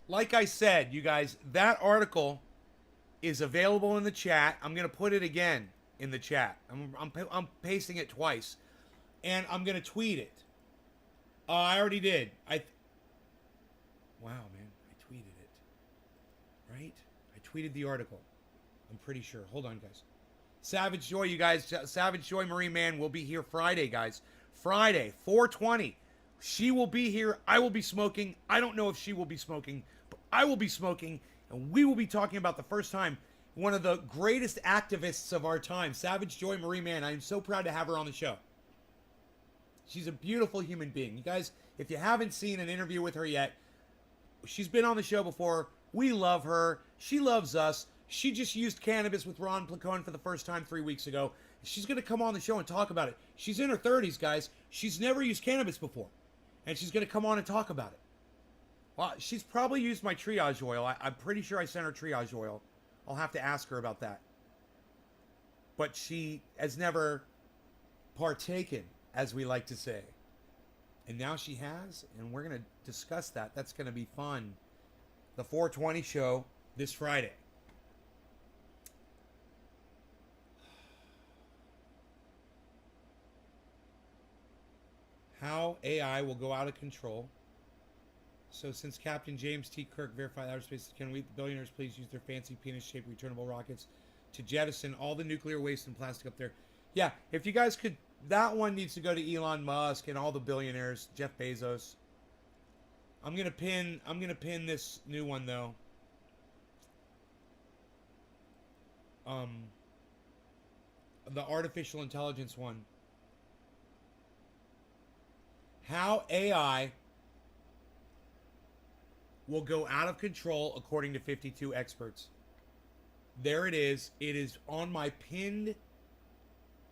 Like I said, you guys, that article is available in the chat. I'm going to put it again in the chat. I'm pasting it twice. And I'm going to tweet it. I already did. Wow, man. I tweeted it. Right? I tweeted the article. I'm pretty sure. Hold on, guys. Savage Joy, you guys. Savage Joy Marine Man will be here Friday, guys. Friday, 420. She will be here. I will be smoking. I don't know if she will be smoking, but I will be smoking. And we will be talking about the first time one of the greatest activists of our time, Savage Joy Marie Mann. I am so proud to have her on the show. She's a beautiful human being. You guys, if you haven't seen an interview with her yet, she's been on the show before. We love her. She loves us. She just used cannabis with Ron Placone for the first time 3 weeks ago. She's going to come on the show and talk about it. She's in her 30s, guys. She's never used cannabis before. And she's going to come on and talk about it. Well, she's probably used my triage oil. I'm pretty sure I sent her triage oil. I'll have to ask her about that. But she has never partaken, as we like to say. And now she has, and we're going to discuss that. That's going to be fun. The 420 show this Friday. How AI will go out of control. So since Captain James T. Kirk verified outer space, can we, the billionaires, please use their fancy penis-shaped returnable rockets to jettison all the nuclear waste and plastic up there? Yeah, if you guys could, that one needs to go to Elon Musk and all the billionaires, Jeff Bezos. I'm gonna pin this new one though. The artificial intelligence one. How AI will go out of control according to 52 experts. There it is. It is on my pinned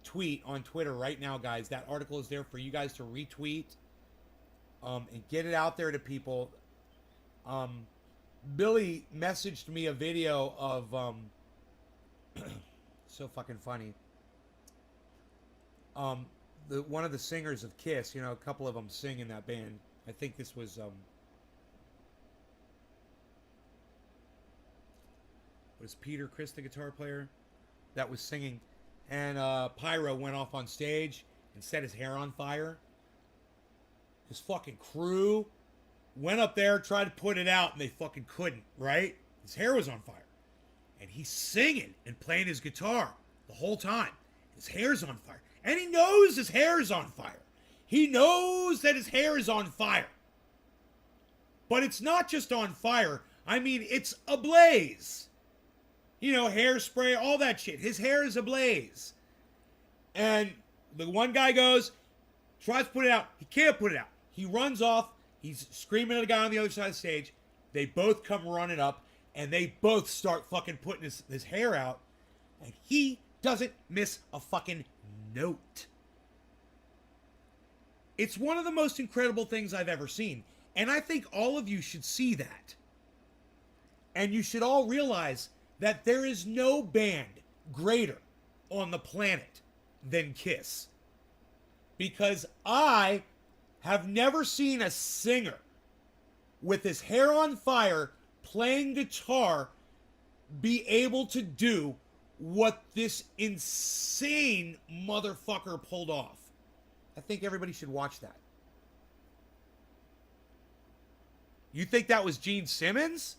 tweet on Twitter right now, guys. That article is there for you guys to retweet and get it out there to people. Billy messaged me a video of so fucking funny. One of the singers of Kiss, you know, a couple of them sing in that band. I think this was Peter Criss, the guitar player, that was singing. And Pyro went off on stage and set his hair on fire. His fucking crew went up there, tried to put it out, and they fucking couldn't, right? His hair was on fire. And he's singing and playing his guitar the whole time. His hair's on fire. And he knows his hair is on fire. He knows that his hair is on fire. But it's not just on fire. I mean, it's ablaze. You know, hairspray, all that shit. His hair is ablaze. And the one guy goes, tries to put it out. He can't put it out. He runs off. He's screaming at a guy on the other side of the stage. They both come running up. And they both start fucking putting his hair out. And he doesn't miss a fucking note. It's one of the most incredible things I've ever seen. And I think all of you should see that. And you should all realize that there is no band greater on the planet than Kiss. Because I have never seen a singer with his hair on fire playing guitar be able to do what this insane motherfucker pulled off. I think everybody should watch that. You think that was Gene Simmons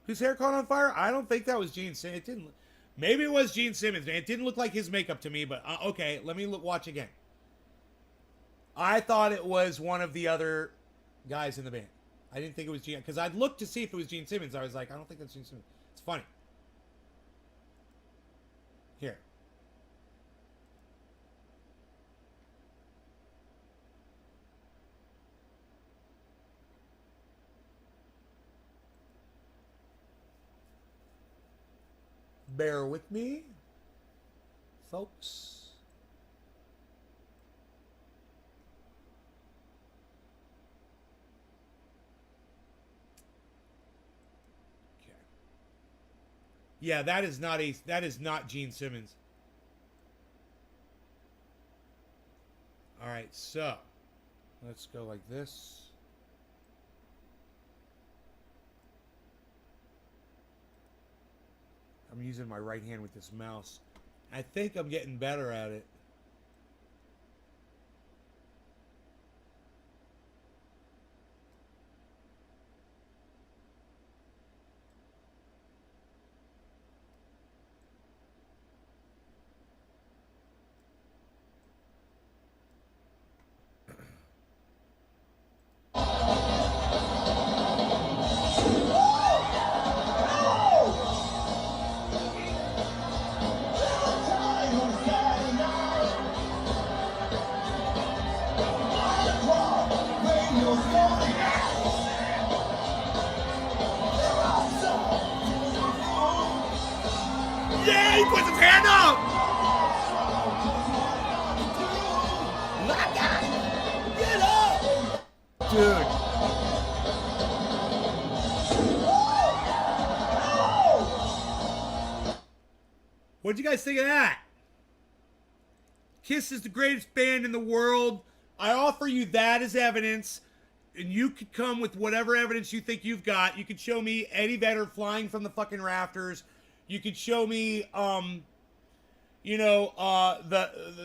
whose hair caught on fire? I don't think that was Gene Simmons. It didn't. Maybe it was Gene Simmons, man. It didn't look like his makeup to me, but okay, let me watch again. I thought it was one of the other guys in the band. I didn't think it was Gene, because I'd looked to see if it was Gene Simmons. I was like, I don't think that's Gene Simmons. It's funny. Here. Bear with me, folks. Okay. Yeah, that is not Gene Simmons. All right, so let's go like this. I'm using my right hand with this mouse. I think I'm getting better at it. Yeah, he puts his hand up! Get up! Dude. What'd you guys think of that? Kiss is the greatest band in the world. I offer you that as evidence. And you could come with whatever evidence you think you've got. You could show me Eddie Vedder flying from the fucking rafters. You could show me, the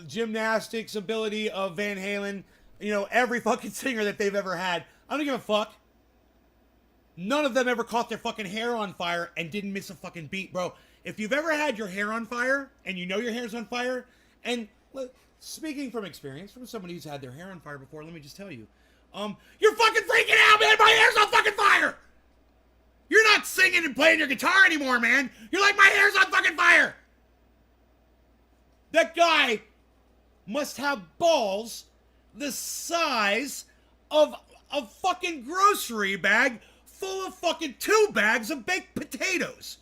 gymnastics ability of Van Halen. You know, every fucking singer that they've ever had. I don't give a fuck. None of them ever caught their fucking hair on fire and didn't miss a fucking beat, bro. If you've ever had your hair on fire and you know your hair's on fire, and speaking from experience, from somebody who's had their hair on fire before, let me just tell you, you're fucking freaking out, man. My hair's on fucking fire. You're not singing and playing your guitar anymore, man. You're like, my hair's on fucking fire. That guy must have balls the size of a fucking grocery bag full of fucking 2 bags of baked potatoes.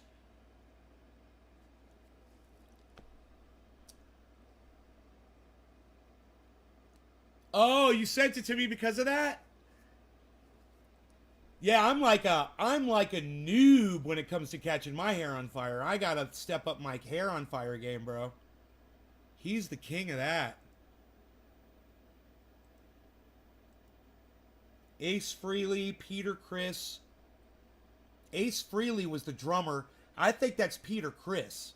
Oh, you sent it to me because of that? Yeah, I'm like a noob when it comes to catching my hair on fire. I gotta step up my hair on fire game, bro. He's the king of that. Ace Frehley, Peter Criss. Ace Frehley was the drummer. I think that's Peter Criss.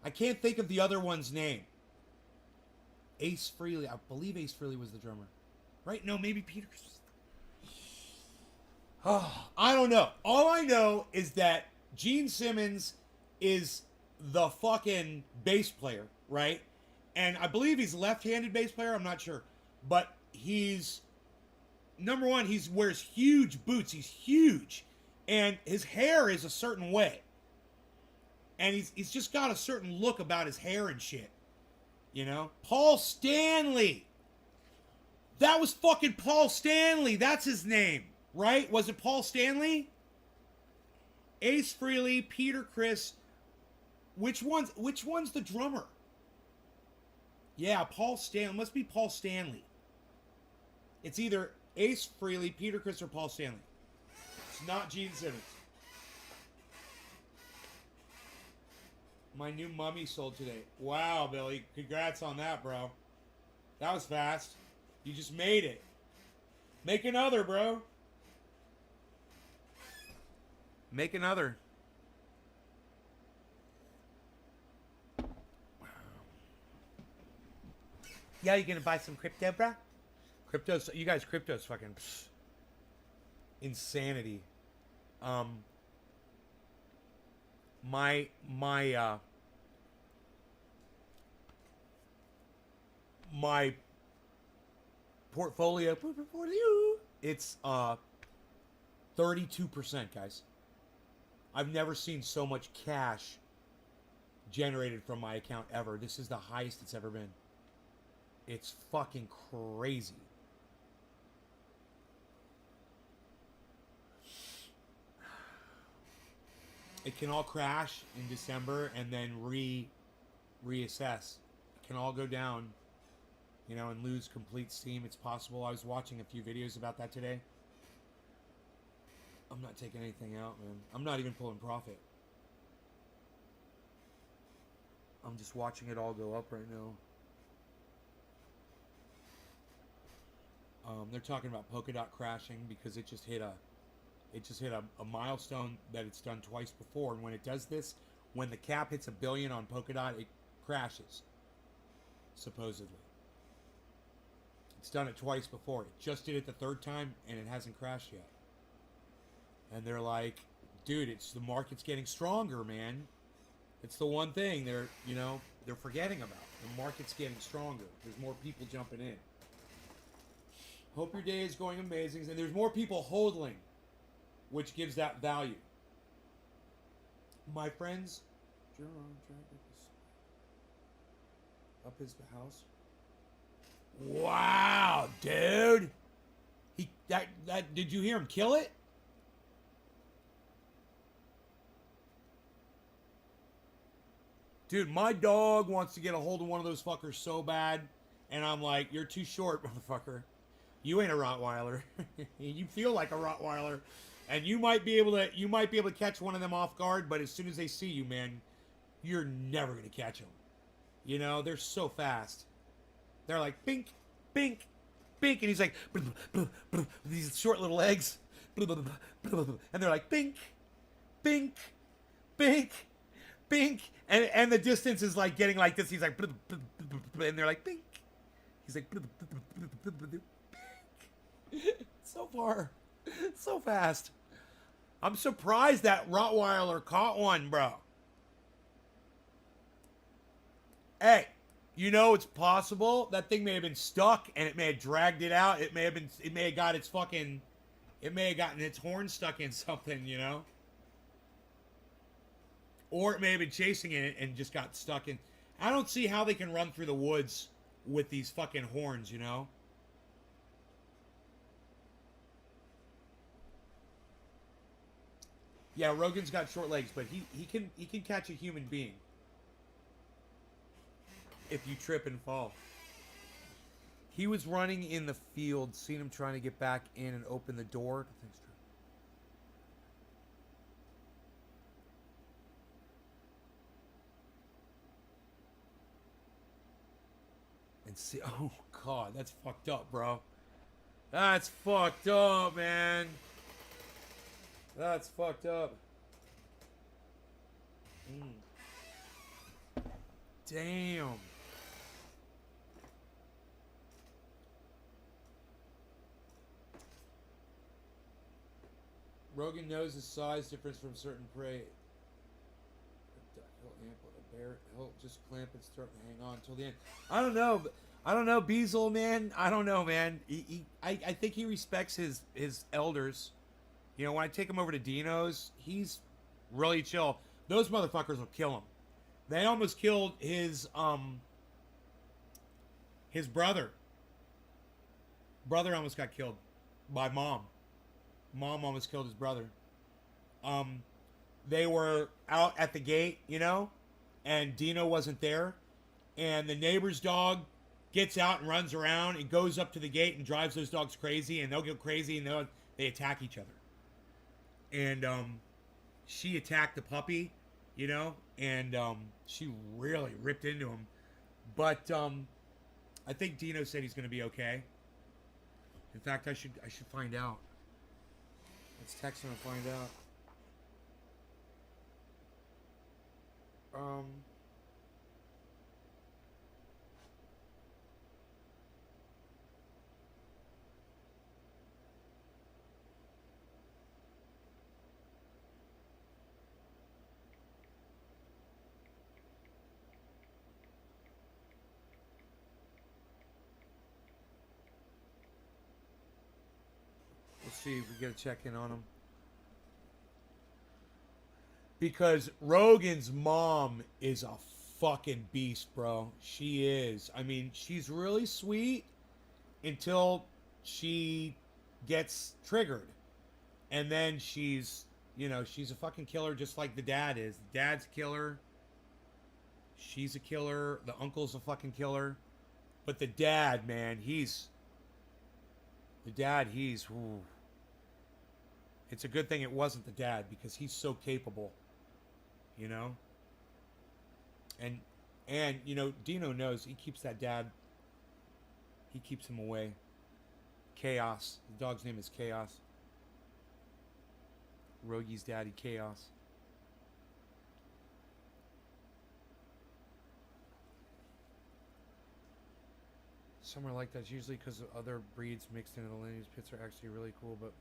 I can't think of the other one's name. Ace Frehley. I believe Ace Frehley was the drummer. Right? No, maybe Peter Criss. Oh, I don't know. All I know is that Gene Simmons is the fucking bass player, right? And I believe he's left-handed bass player. I'm not sure. But he's... Number one, he wears huge boots. He's huge. And his hair is a certain way. And he's just got a certain look about his hair and shit. You know? Paul Stanley. That was fucking Paul Stanley. That's his name. Right? Was it Paul Stanley? Ace Frehley, Peter Criss. Which one's the drummer? Yeah, Paul Stanley. Must be Paul Stanley. It's either Ace Frehley, Peter Criss, or Paul Stanley. It's not Gene Simmons. My new mummy sold today. Wow, Billy. Congrats on that, bro. That was fast. You just made it. Make another, bro. Make another. Yeah, you gonna buy some crypto, bro? Crypto's, you guys, crypto's fucking insanity. My portfolio, it's 32%, guys. I've never seen so much cash generated from my account ever. This is the highest it's ever been. It's fucking crazy. It can all crash in December and then reassess. It can all go down, you know, and lose complete steam. It's possible. I was watching a few videos about that today. I'm not taking anything out, man. I'm not even pulling profit. I'm just watching it all go up right now. They're talking about Polkadot crashing because it just hit a milestone that it's done twice before. And when it does this, when the cap hits $1 billion on Polkadot, it crashes. Supposedly. It's done it twice before. It just did it the third time and it hasn't crashed yet. And they're like, dude, it's the market's getting stronger, man. It's the one thing they're forgetting about. The market's getting stronger. There's more people jumping in. Hope your day is going amazing. And there's more people hodling, which gives that value. My friends, up his house. Wow, dude. Did you hear him kill it? Dude, my dog wants to get a hold of one of those fuckers so bad, and I'm like, you're too short, motherfucker. You ain't a Rottweiler. You feel like a Rottweiler, and you might be able to catch one of them off guard, but as soon as they see you, man, you're never gonna catch them. You know, they're so fast. They're like bink, bink, bink, and he's like with these short little legs, and they're like bink, bink, bink, bink, and the distance is like getting like this. He's like, and they're like bink. He's like, so far, so fast. I'm surprised that Rottweiler caught one, bro. Hey, you know it's possible that thing may have been stuck and it may have dragged it out. It may have gotten its horn stuck in something, you know? Or it may have been chasing it and just got stuck in. I don't see how they can run through the woods with these fucking horns, you know? Yeah, Rogan's got short legs, but he can catch a human being if you trip and fall. He was running in the field, seen him trying to get back in and open the door. And see, oh God, that's fucked up, bro. That's fucked up, man. That's fucked up. Damn. Rogan knows the size difference from certain prey. He'll just clamp its throat and hang on until the end. I don't know. I don't know, Beazle, man. I don't know, man. I think he respects his elders. You know, when I take him over to Dino's, he's really chill. Those motherfuckers will kill him. They almost killed his brother. Brother almost got killed by mom. Mom almost killed his brother. They were out at the gate, you know, and Dino wasn't there, and the neighbor's dog gets out and runs around and goes up to the gate and drives those dogs crazy, and they'll go crazy and they attack each other. And she attacked the puppy, you know, and she really ripped into him. But I think Dino said he's going to be okay. In fact, I should find out. Let's text him and find out. Let's see if we get a check in on him. Because Rogan's mom is a fucking beast, bro. She is. I mean, she's really sweet until she gets triggered. And then she's, you know, she's a fucking killer just like the dad is. The dad's a killer. She's a killer. The uncle's a fucking killer. But the dad, man, he's... Ooh. It's a good thing it wasn't the dad because he's so capable. You know? And you know, Dino knows he keeps that dad. He keeps him away. Chaos. The dog's name is Chaos. Rogi's daddy, Chaos. Somewhere like that's usually because other breeds mixed into the lineage. Pits are actually really cool, but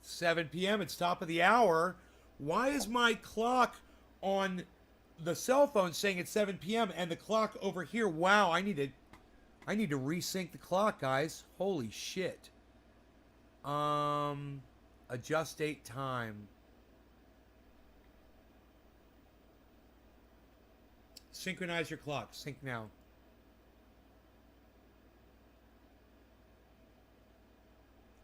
7 p.m. It's top of the hour. Why is my clock on the cell phone saying it's 7 p.m. and the clock over here? Wow, I need to resync the clock, guys. Holy shit. Adjust date time. Synchronize your clock. Sync now.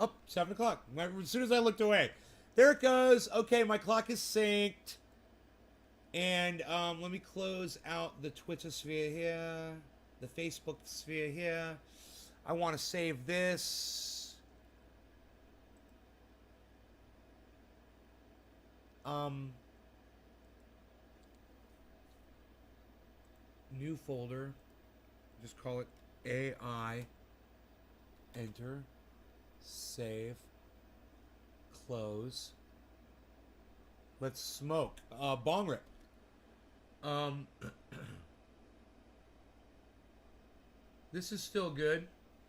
Oh, 7 o'clock. As soon as I looked away. There it goes. Okay, my clock is synced. And let me close out the Twitter sphere here. The Facebook sphere here. I want to save this. New folder. Just call it AI. Enter. Save. Close. Let's smoke. Bong rip. This is still good,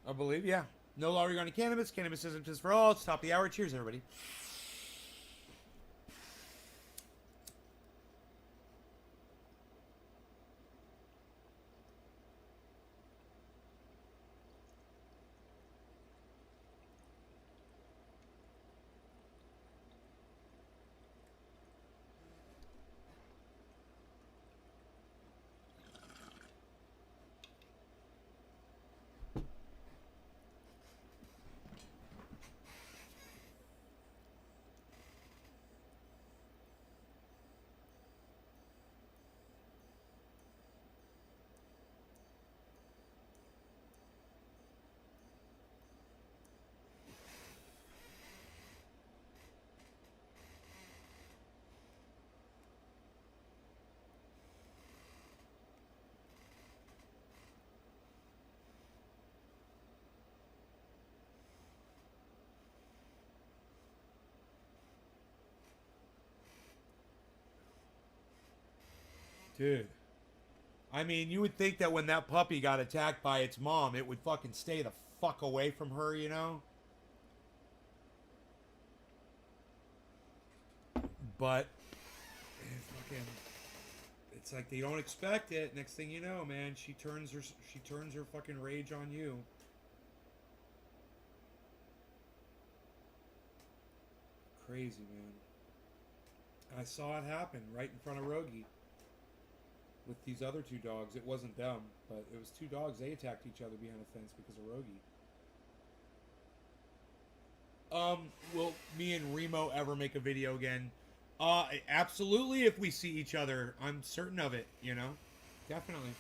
I believe. Yeah. No law regarding cannabis. Cannabis isn't just for all. It's top of the hour. Cheers, everybody. Dude. I mean, you would think that when that puppy got attacked by its mom, it would fucking stay the fuck away from her, you know? But it's like they don't expect it. Next thing you know, man, she turns her fucking rage on you. Crazy, man. I saw it happen right in front of Rogie with these other two dogs. It wasn't them, but it was two dogs. They attacked each other behind a fence because of Rogie. Will me and Remo ever make a video again? Absolutely. If we see each other, I'm certain of it. You know, definitely.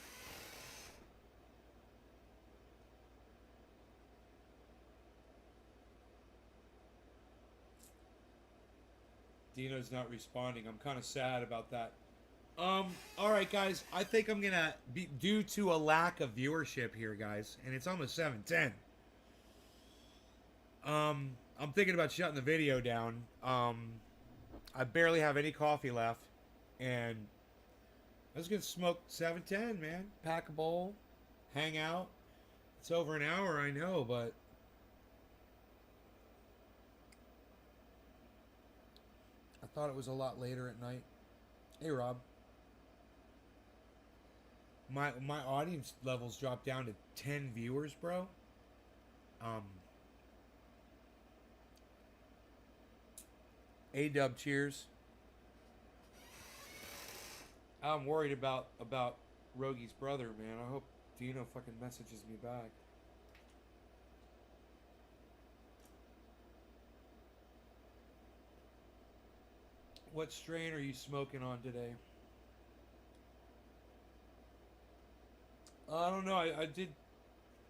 Dino's not responding. I'm kind of sad about that. All right, guys. I think I'm gonna be due to a lack of viewership here, guys, and it's almost 7:10. I'm thinking about shutting the video down. I barely have any coffee left, and I was gonna smoke 7:10, man. Pack a bowl, hang out. It's over an hour, I know, but I thought it was a lot later at night. Hey, Rob. My audience levels dropped down to 10 viewers, bro. Um, A-dub, cheers. I'm worried about Rogie's brother, man. I hope Dino fucking messages me back. What strain are you smoking on today? I don't know. I did.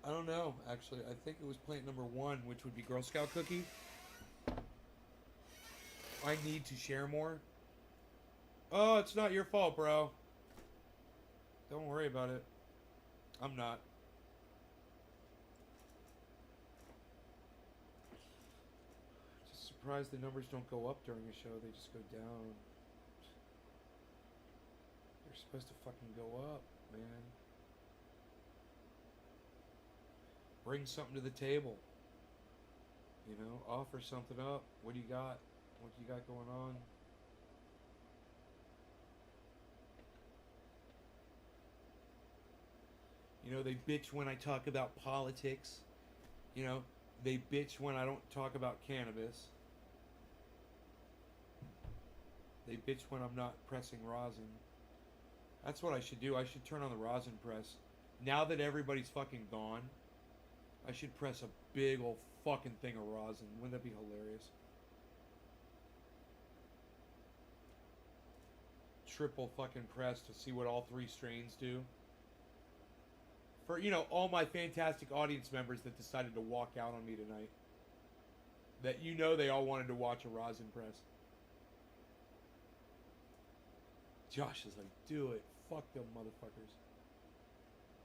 I don't know, actually. I think it was plant number 1, which would be Girl Scout cookie. I need to share more. Oh, it's not your fault, bro. Don't worry about it. I'm not. Just surprised the numbers don't go up during a show. They just go down. They're supposed to fucking go up, man. Bring something to the table. You know, offer something up. What do you got? What you got going on? You know, they bitch when I talk about politics. You know, they bitch when I don't talk about cannabis. They bitch when I'm not pressing rosin. That's what I should do. I should turn on the rosin press. Now that everybody's fucking gone, I should press a big old fucking thing of rosin. Wouldn't that be hilarious? Triple fucking press to see what all 3 strains do. For, you know, all my fantastic audience members that decided to walk out on me tonight. That you know they all wanted to watch a rosin press. Josh is like, do it. Fuck them motherfuckers.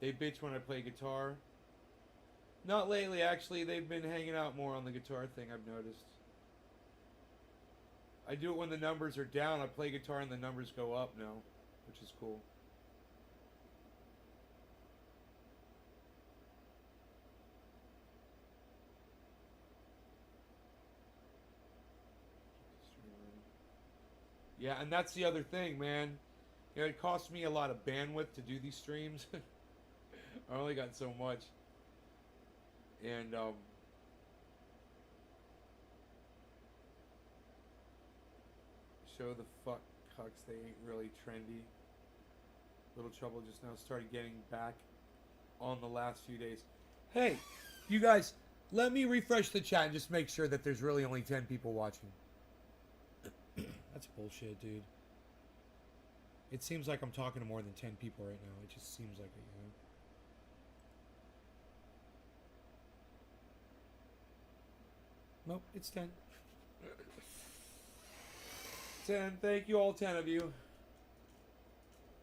They bitch when I play guitar. Not lately, actually. They've been hanging out more on the guitar thing, I've noticed. I do it when the numbers are down. I play guitar and the numbers go up now, which is cool. Yeah, and that's the other thing, man. You know, it costs me a lot of bandwidth to do these streams. I only got so much. And, show the fuck cucks they ain't really trendy. Little Trouble just now started getting back on the last few days. Hey, you guys, let me refresh the chat and just make sure that there's really only 10 people watching. That's bullshit, dude. It seems like I'm talking to more than 10 people right now. It just seems like it, you know? Nope, it's 10. 10. Thank you, all 10 of you.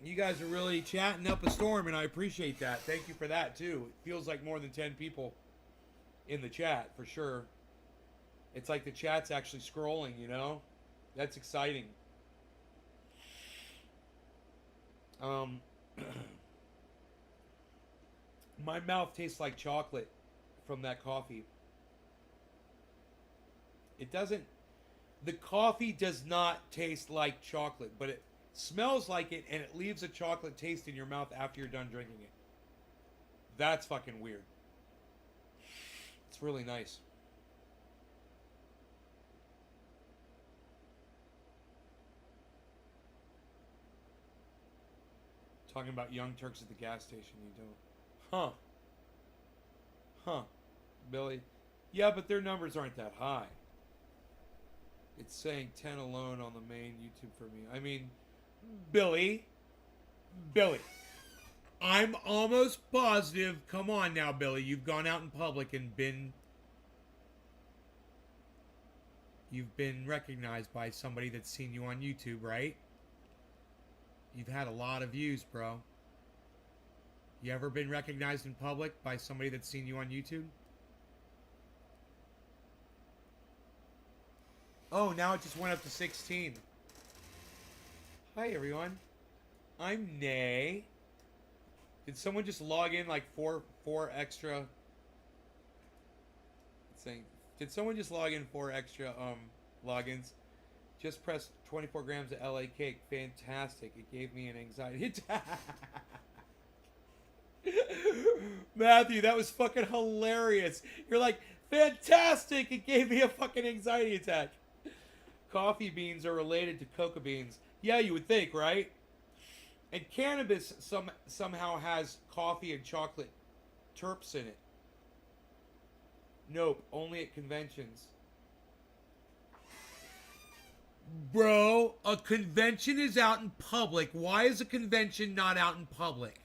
You guys are really chatting up a storm, and I appreciate that. Thank you for that, too. It feels like more than 10 people in the chat, for sure. It's like the chat's actually scrolling, you know? That's exciting. Um, my mouth tastes like chocolate from that coffee. It doesn't. The coffee does not taste like chocolate, but it smells like it, and it leaves a chocolate taste in your mouth after you're done drinking it. That's fucking weird. It's really nice. Talking about Young Turks at the gas station, you don't. Huh. Huh. Billy. Yeah, but their numbers aren't that high. It's saying 10 alone on the main YouTube for me. I mean, Billy. Billy. I'm almost positive. Come on now, Billy. You've gone out in public and been. You've been recognized by somebody that's seen you on YouTube, right? You've had a lot of views, bro. You ever been recognized in public by somebody that's seen you on YouTube? Oh, now it just went up to 16. Hi, everyone. I'm Nay. Did someone just log in like four extra? Saying, did someone just log in 4 extra logins? Just pressed 24 grams of LA cake. Fantastic. It gave me an anxiety attack. Matthew, that was fucking hilarious. You're like, fantastic. It gave me a fucking anxiety attack. Coffee beans are related to coca beans. Yeah, you would think, right? And cannabis somehow has coffee and chocolate terps in it. Nope, only at conventions. Bro, a convention is out in public. Why is a convention not out in public?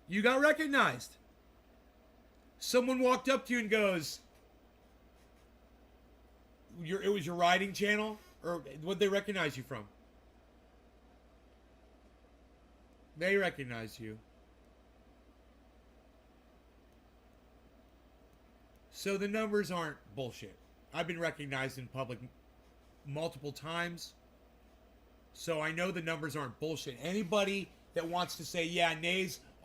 You got recognized. Someone walked up to you and goes, it was your riding channel? Or what'd they recognize you from? They recognize you. So the numbers aren't bullshit. I've been recognized in public multiple times. So I know the numbers aren't bullshit. Anybody that wants to say, yeah,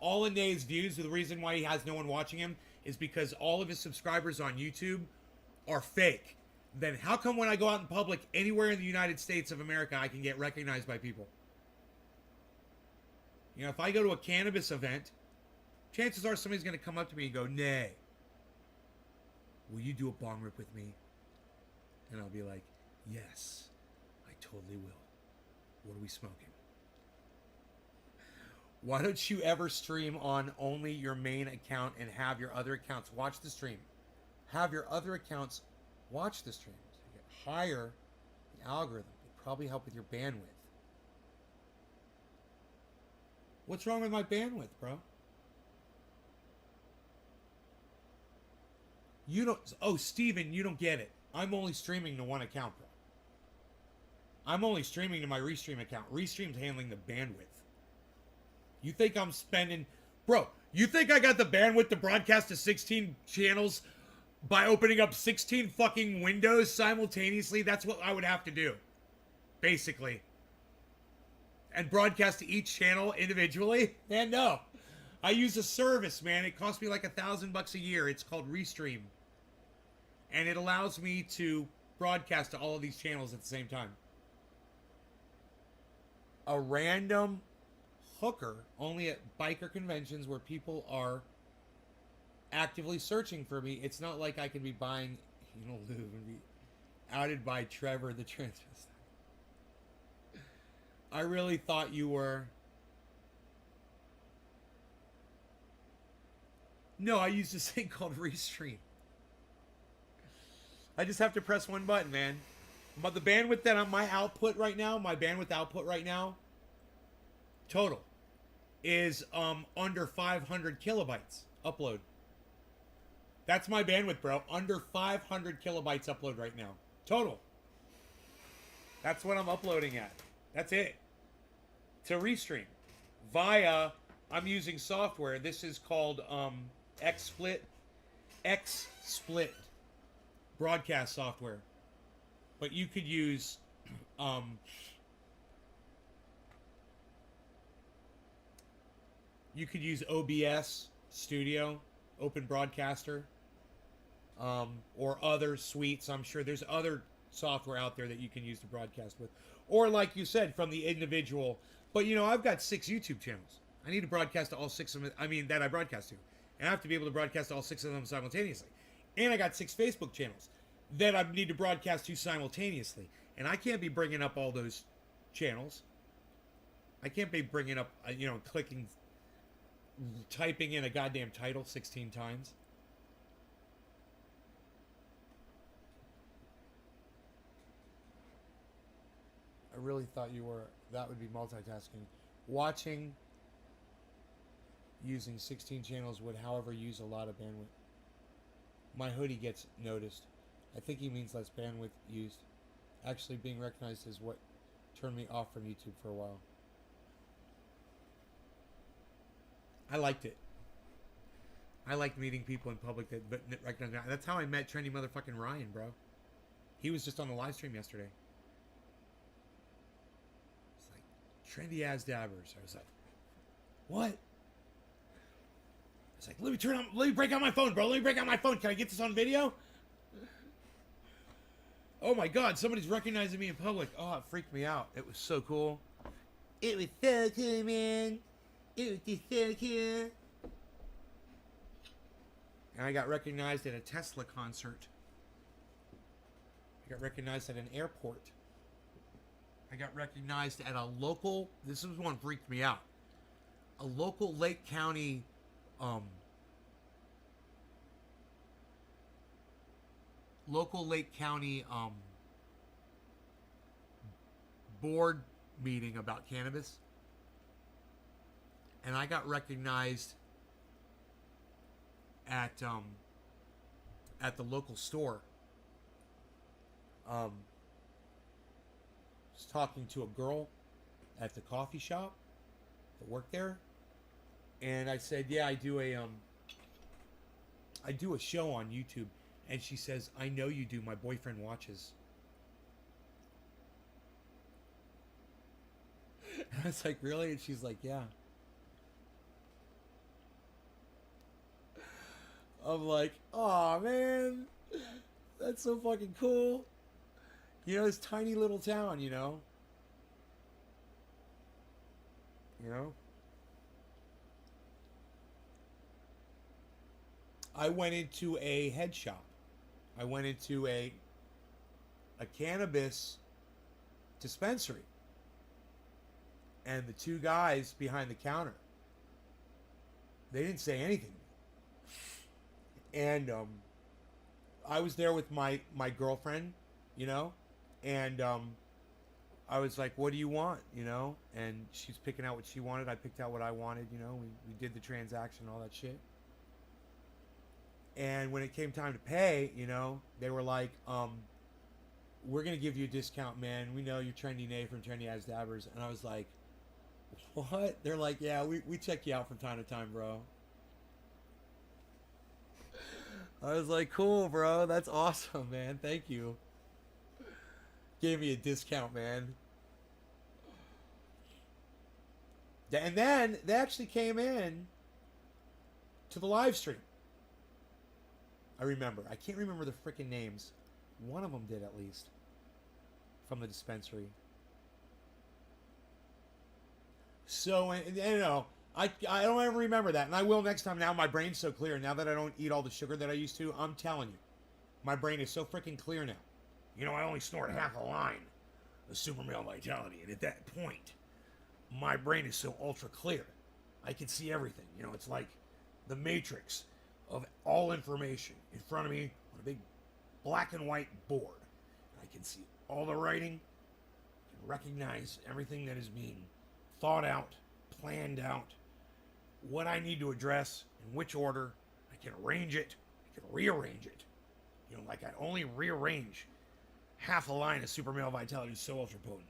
all of Nay's views, the reason why he has no one watching him is because all of his subscribers on YouTube are fake. Then how come when I go out in public anywhere in the United States of America, I can get recognized by people? You know, if I go to a cannabis event, chances are somebody's going to come up to me and go, Nay, will you do a bong rip with me? And I'll be like, yes, I totally will. What are we smoking? Why don't you ever stream on only your main account and have your other accounts watch the stream? Have your other accounts watch the stream. So you get higher the algorithm. It'll probably help with your bandwidth. What's wrong with my bandwidth, bro? You don't. Oh, Steven, you don't get it. I'm only streaming to one account, bro. I'm only streaming to my Restream account. Restream's handling the bandwidth. You think I'm spending... Bro, you think I got the bandwidth to broadcast to 16 channels by opening up 16 fucking windows simultaneously? That's what I would have to do. Basically. And broadcast to each channel individually? Man, no. I use a service, man. It costs me like $1,000 a year. It's called Restream. And it allows me to broadcast to all of these channels at the same time. A random hooker only at biker conventions where people are actively searching for me. It's not like I can be buying, lube and be outed by Trevor the transvestite. I really thought you were... No, I use this thing called Restream. I just have to press one button, man. But the bandwidth that on my output right now, my bandwidth output right now, total, is under 500 kilobytes upload. That's my bandwidth, bro. Under 500 kilobytes upload right now. Total. That's what I'm uploading at. That's it. To Restream. Via, I'm using software. This is called XSplit broadcast software. But you could use Um, you could use OBS Studio, Open Broadcaster, or other suites. I'm sure there's other software out there that you can use to broadcast with. Or, like you said, from the individual. But, I've got 6 YouTube channels. I need to broadcast to all 6 of them. I mean, that I broadcast to. And I have to be able to broadcast to all 6 of them simultaneously. And I got 6 Facebook channels that I need to broadcast to simultaneously. And I can't be bringing up all those channels. I can't be bringing up, clicking, typing in a goddamn title 16 times. I really thought that would be multitasking. Watching using 16 channels would, however, use a lot of bandwidth. My hoodie gets noticed. I think he means less bandwidth used. Actually, being recognized is what turned me off from YouTube for a while. I liked it. I liked meeting people in public that recognized me. That's how I met trendy motherfucking Ryan, bro. He was just on the live stream yesterday. It's like, trendy as dabbers. I was like, what? It's like, let me break out my phone, bro. Let me break out my phone. Can I get this on video? Oh my God, somebody's recognizing me in public. Oh, it freaked me out. It was so cool. It was so cool, man. It was just so cool. And I got recognized at a Tesla concert. I got recognized at an airport. I got recognized at a local, this was one freaked me out. A local Lake County board meeting about cannabis, and I got recognized at the local store. Was talking to a girl at the coffee shop that worked there, and I said, "Yeah, I do a show on YouTube." And she says, "I know you do. My boyfriend watches." And I was like, "Really?" And she's like, "Yeah." I'm like, "Aw, man. That's so fucking cool." This tiny little town, I went into a head shop. I went into a cannabis dispensary. And the 2 guys behind the counter, they didn't say anything. And I was there with my girlfriend, and I was like, "What do you want?" And she's picking out what she wanted. I picked out what I wanted. We did the transaction, all that shit. And when it came time to pay, they were like, "We're gonna give you a discount, man. We know you're Trendy Nate from Trendy As Dabbers." And I was like, "What?" They're like, "Yeah, we check you out from time to time, bro." I was like, "Cool, bro. That's awesome, man. Thank you." Gave me a discount, man. And then they actually came in to the live stream. I remember. I can't remember the freaking names. One of them did, at least. From the dispensary. So, I don't ever remember that. And I will next time. Now my brain's so clear. Now that I don't eat all the sugar that I used to, I'm telling you. My brain is so freaking clear now. I only snort half a line of Super Male Vitality. And at that point, my brain is so ultra clear. I can see everything. It's like the Matrix of all information in front of me on a big black and white board. I can see all the writing, I can recognize everything that is being thought out, planned out, what I need to address, in which order. I can arrange it, I can rearrange it. Like I only rearrange half a line of Super Male Vitality is so ultra potent.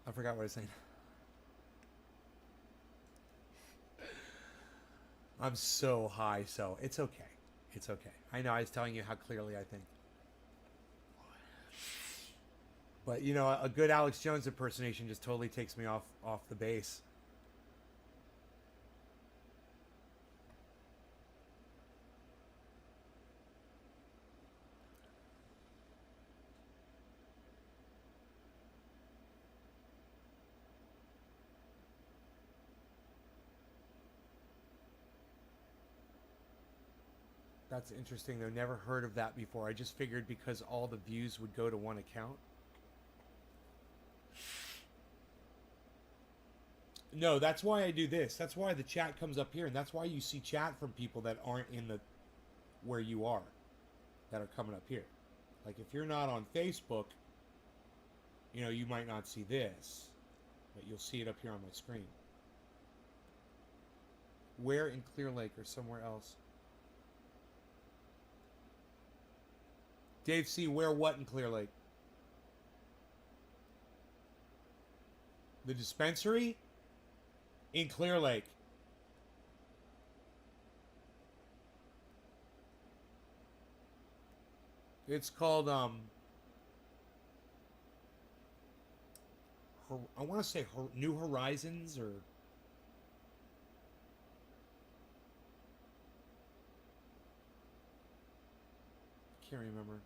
I forgot what I was saying. I'm so high, so it's okay. It's okay. I know I was telling you how clearly I think. But you know, a good Alex Jones impersonation just totally takes me off the base. That's interesting though. Never heard of that before. I just figured because all the views would go to one account. No, that's why I do this. That's why the chat comes up here, and that's why you see chat from people that aren't in the where you are, that are coming up here. Like if you're not on Facebook, you know, you might not see this, but you'll see it up here on my screen. Where in Clear Lake or somewhere else? Dave C, where what in Clear Lake? The dispensary? In Clear Lake. It's called I want to say New Horizons, or can't remember.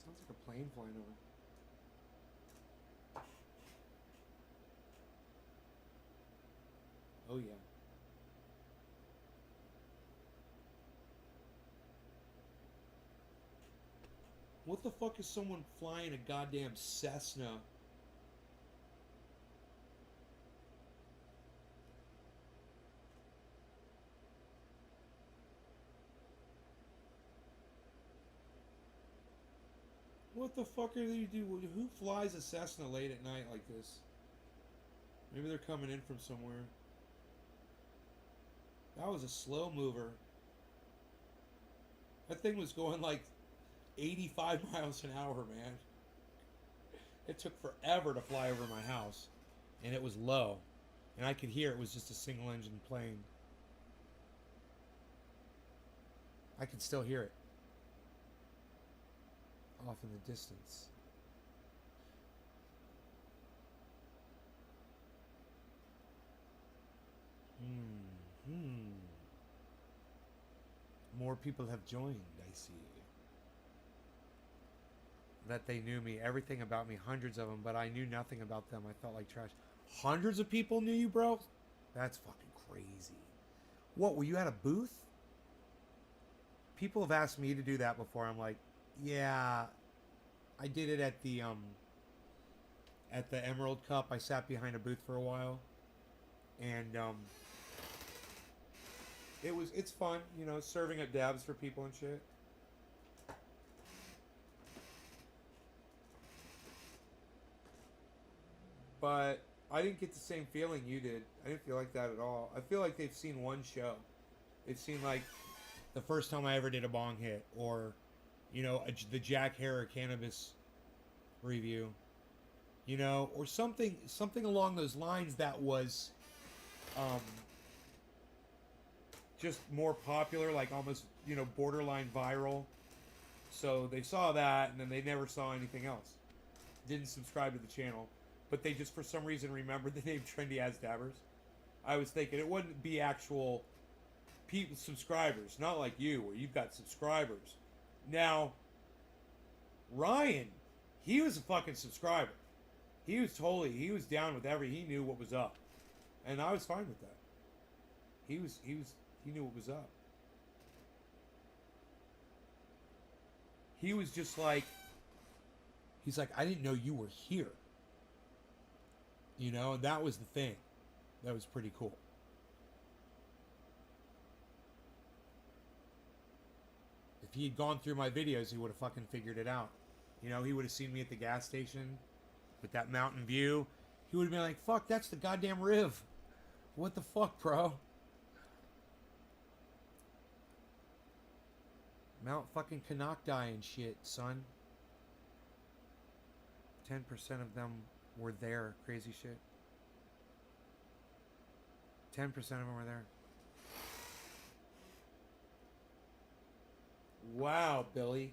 Sounds like a plane flying over. Oh yeah. What the fuck is someone flying a goddamn Cessna? What the fuck are they do? Who flies a Cessna late at night like this? Maybe they're coming in from somewhere. That was a slow mover. That thing was going like 85 miles an hour, man. It took forever to fly over my house. And it was low. And I could hear it was just a single engine plane. I could still hear it. Off in the distance. More people have joined, I see. That they knew me, everything about me, hundreds of them, but I knew nothing about them. I felt like trash. Hundreds of people knew you, bro? That's fucking crazy. What, were you at a booth? People have asked me to do that before. I'm like, yeah, I did it at the Emerald Cup. I sat behind a booth for a while, and it's fun, you know, serving up dabs for people and shit. But I didn't get the same feeling you did. I didn't feel like that at all. I feel like they've seen one show. They've seen like the first time I ever did a bong hit, or you know, the Jack Harrer cannabis review, you know, or something along those lines that was just more popular, like almost, you know, borderline viral. So they saw that, and then they never saw anything else. Didn't subscribe to the channel, but they just for some reason remembered the name Trendy As Dabbers. I was thinking it wouldn't be actual people, subscribers, not like you, where you've got subscribers. Now, Ryan, he was a fucking subscriber. He was down with he knew what was up, and I was fine with that. He knew what was up. He was just like, He's like, I didn't know you were here. You know, and that was the thing. That was pretty cool. If he had gone through my videos, he would have fucking figured it out. You know, he would have seen me at the gas station with that mountain view. He would have been like, fuck, that's the goddamn Riv. What the fuck, bro? Mount fucking Canocti and shit, son. 10% of them were there. Crazy shit. 10% of them were there. Wow, Billy.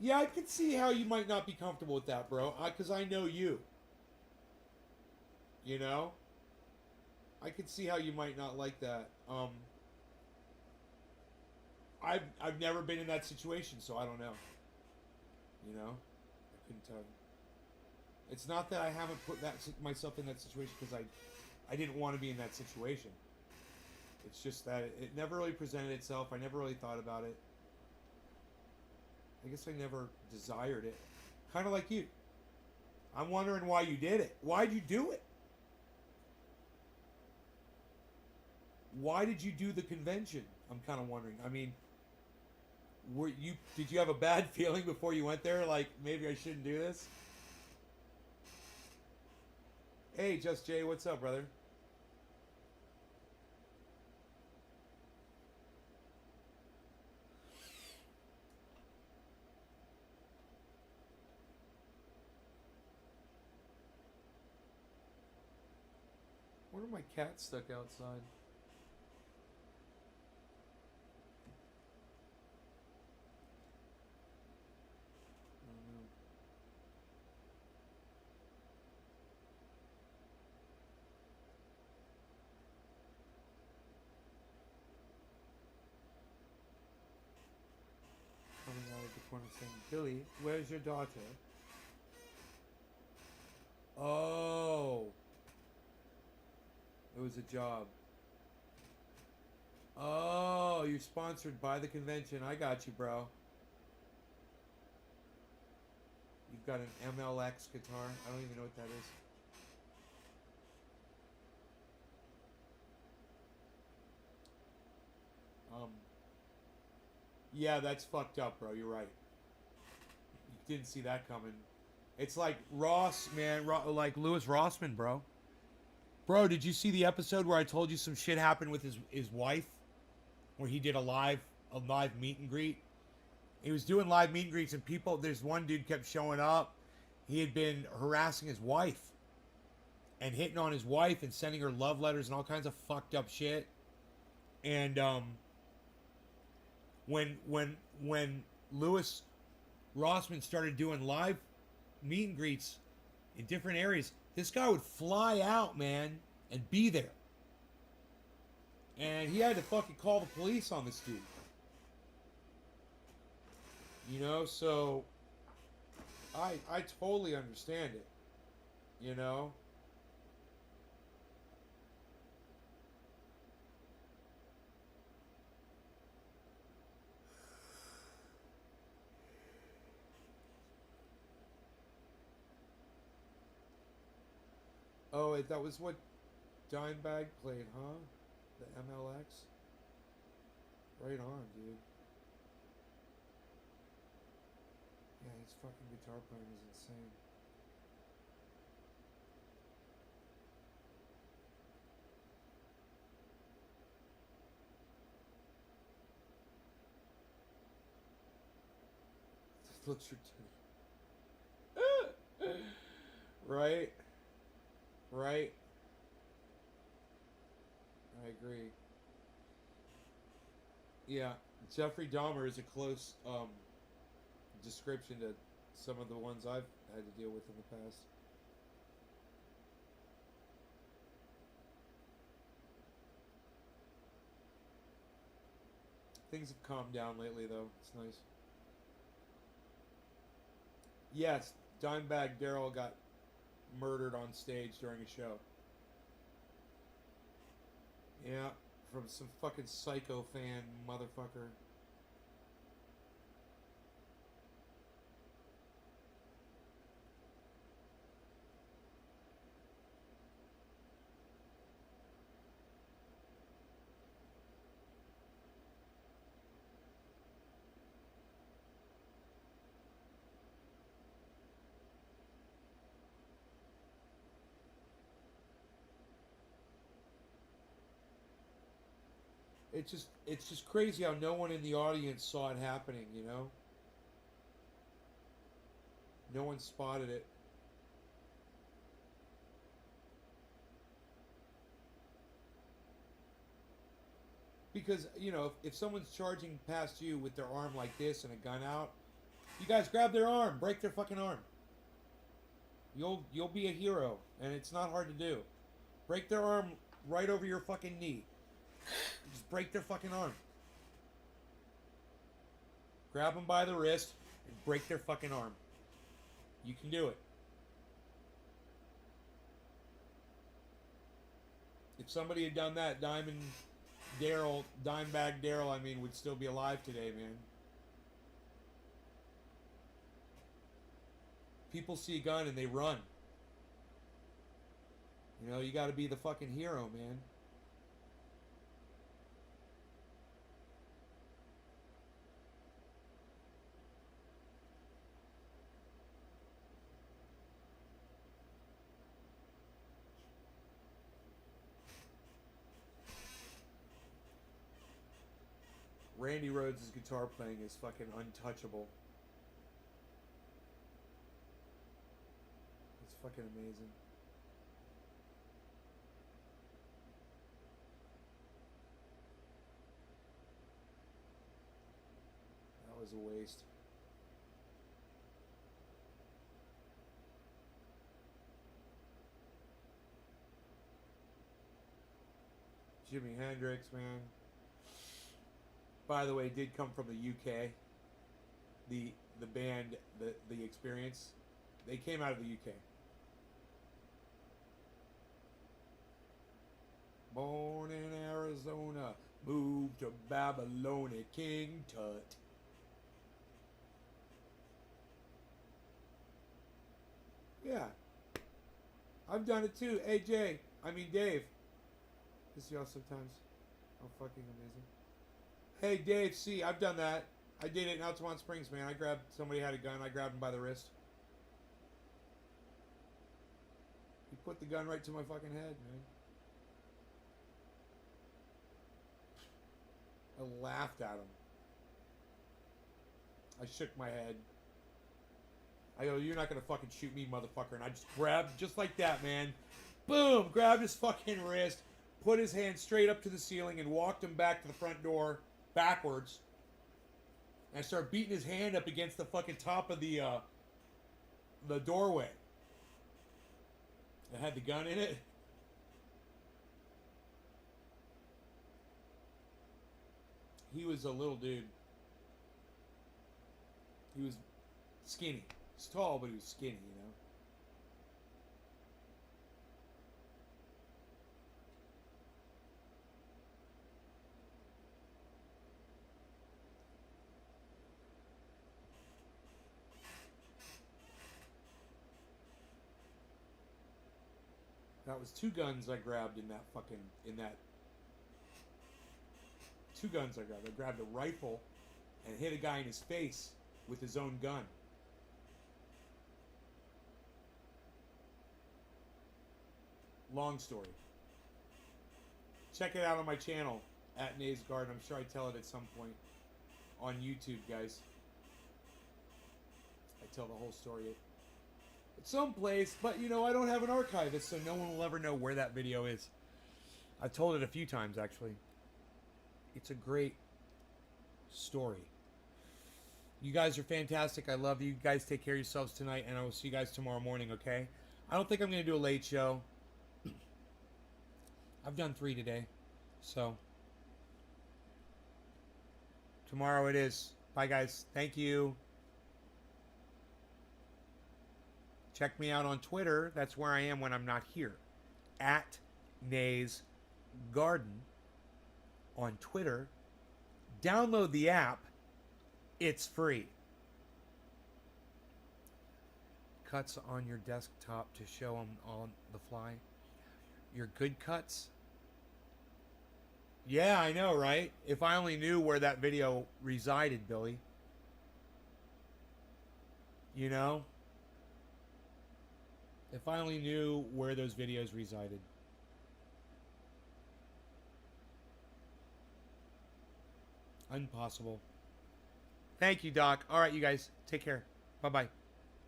Yeah, I can see how you might not be comfortable with that, bro. Because I know you. You know? I can see how you might not like that. I've never been in that situation, so I don't know. You know? I couldn't tell you. It's not that I haven't put myself in that situation because I didn't want to be in that situation. It's just that it never really presented itself. I never really thought about it. I guess I never desired it. Kind of like you. I'm wondering why you did it. Why'd you do it? Why did you do the convention? I'm kind of wondering. I mean, did you have a bad feeling before you went there? Like, maybe I shouldn't do this? Hey, Just Jay, what's up, brother? What are my cats stuck outside? Coming out of the corner saying, Billy, where's your daughter? Oh. It was a job. Oh, you're sponsored by the convention. I got you, bro. You've got an MLX guitar. I don't even know what that is. Yeah, that's fucked up, bro. You're right. You didn't see that coming. It's like Ross, man. Like Louis Rossman, bro. Bro, did you see the episode where I told you some shit happened with his wife? Where he did a live meet and greet? He was doing live meet and greets and there's one dude kept showing up. He had been harassing his wife. And hitting on his wife and sending her love letters and all kinds of fucked up shit. And, when Louis Rossman started doing live meet and greets in different areas, this guy would fly out, man, and be there. And he had to fucking call the police on this dude. You know, so I totally understand it. You know? Oh, that was what Dimebag played, huh? The MLX? Right on, dude. Yeah, his fucking guitar playing is insane. This looks ridiculous. Right? Right? I agree. Yeah, Jeffrey Dahmer is a close description to some of the ones I've had to deal with in the past. Things have calmed down lately, though. It's nice. Yes, Dimebag Daryl got murdered on stage during a show. Yeah, from some fucking psycho fan motherfucker. it's just crazy how no one in the audience saw it happening, you know? No one spotted it. Because, you know, if someone's charging past you with their arm like this and a gun out, you guys grab their arm, break their fucking arm. You'll be a hero, and it's not hard to do. Break their arm right over your fucking knee. Just break their fucking arm. Grab them by the wrist and break their fucking arm. You can do it. If somebody had done that, Dimebag Daryl, I mean, would still be alive today, man. People see a gun and they run. You know, you gotta be the fucking hero, man. Randy Rhoads' guitar playing is fucking untouchable. It's fucking amazing. That was a waste. Jimi Hendrix, man. By the way, did come from the UK. The band, the Experience, they came out of the UK. Born in Arizona, moved to Babylonia, King Tut. Yeah, I've done it too. Hey Jay, I mean Dave. This y'all sometimes. Oh, fucking amazing. Hey Dave, see, I've done that. I did it in Altamont Springs, man. I grabbed, somebody had a gun, I grabbed him by the wrist. He put the gun right to my fucking head, man. I laughed at him. I shook my head. I go, you're not gonna fucking shoot me, motherfucker. And I just grabbed, just like that, man. Boom! Grabbed his fucking wrist, put his hand straight up to the ceiling, and walked him back to the front door, backwards. And I started beating his hand up against the fucking top of the doorway. It had the gun in it. He was a little dude. He was skinny. He's tall, but he was skinny, you know. That was two guns I grabbed in that fucking, two guns I grabbed. I grabbed a rifle and hit a guy in his face with his own gun. Long story. Check it out on my channel, at Nays Garden. I'm sure I tell it at some point on YouTube, guys. I tell the whole story at some place, but you know, I don't have an archivist, so no one will ever know where that video is. I've told it a few times, actually. It's a great story. You guys are fantastic. I love you. You guys take care of yourselves tonight, and I will see you guys tomorrow morning, okay? I don't think I'm going to do a late show. I've done 3 today, so tomorrow it is. Bye, guys. Thank you. Check me out on Twitter. That's where I am when I'm not here. At Nays Garden on Twitter. Download the app. It's free. Cuts on your desktop to show them on the fly. Your good cuts? Yeah, I know, right? If I only knew where that video resided, Billy. You know? If I only knew where those videos resided. Impossible. Thank you, Doc. All right, you guys. Take care. Bye-bye.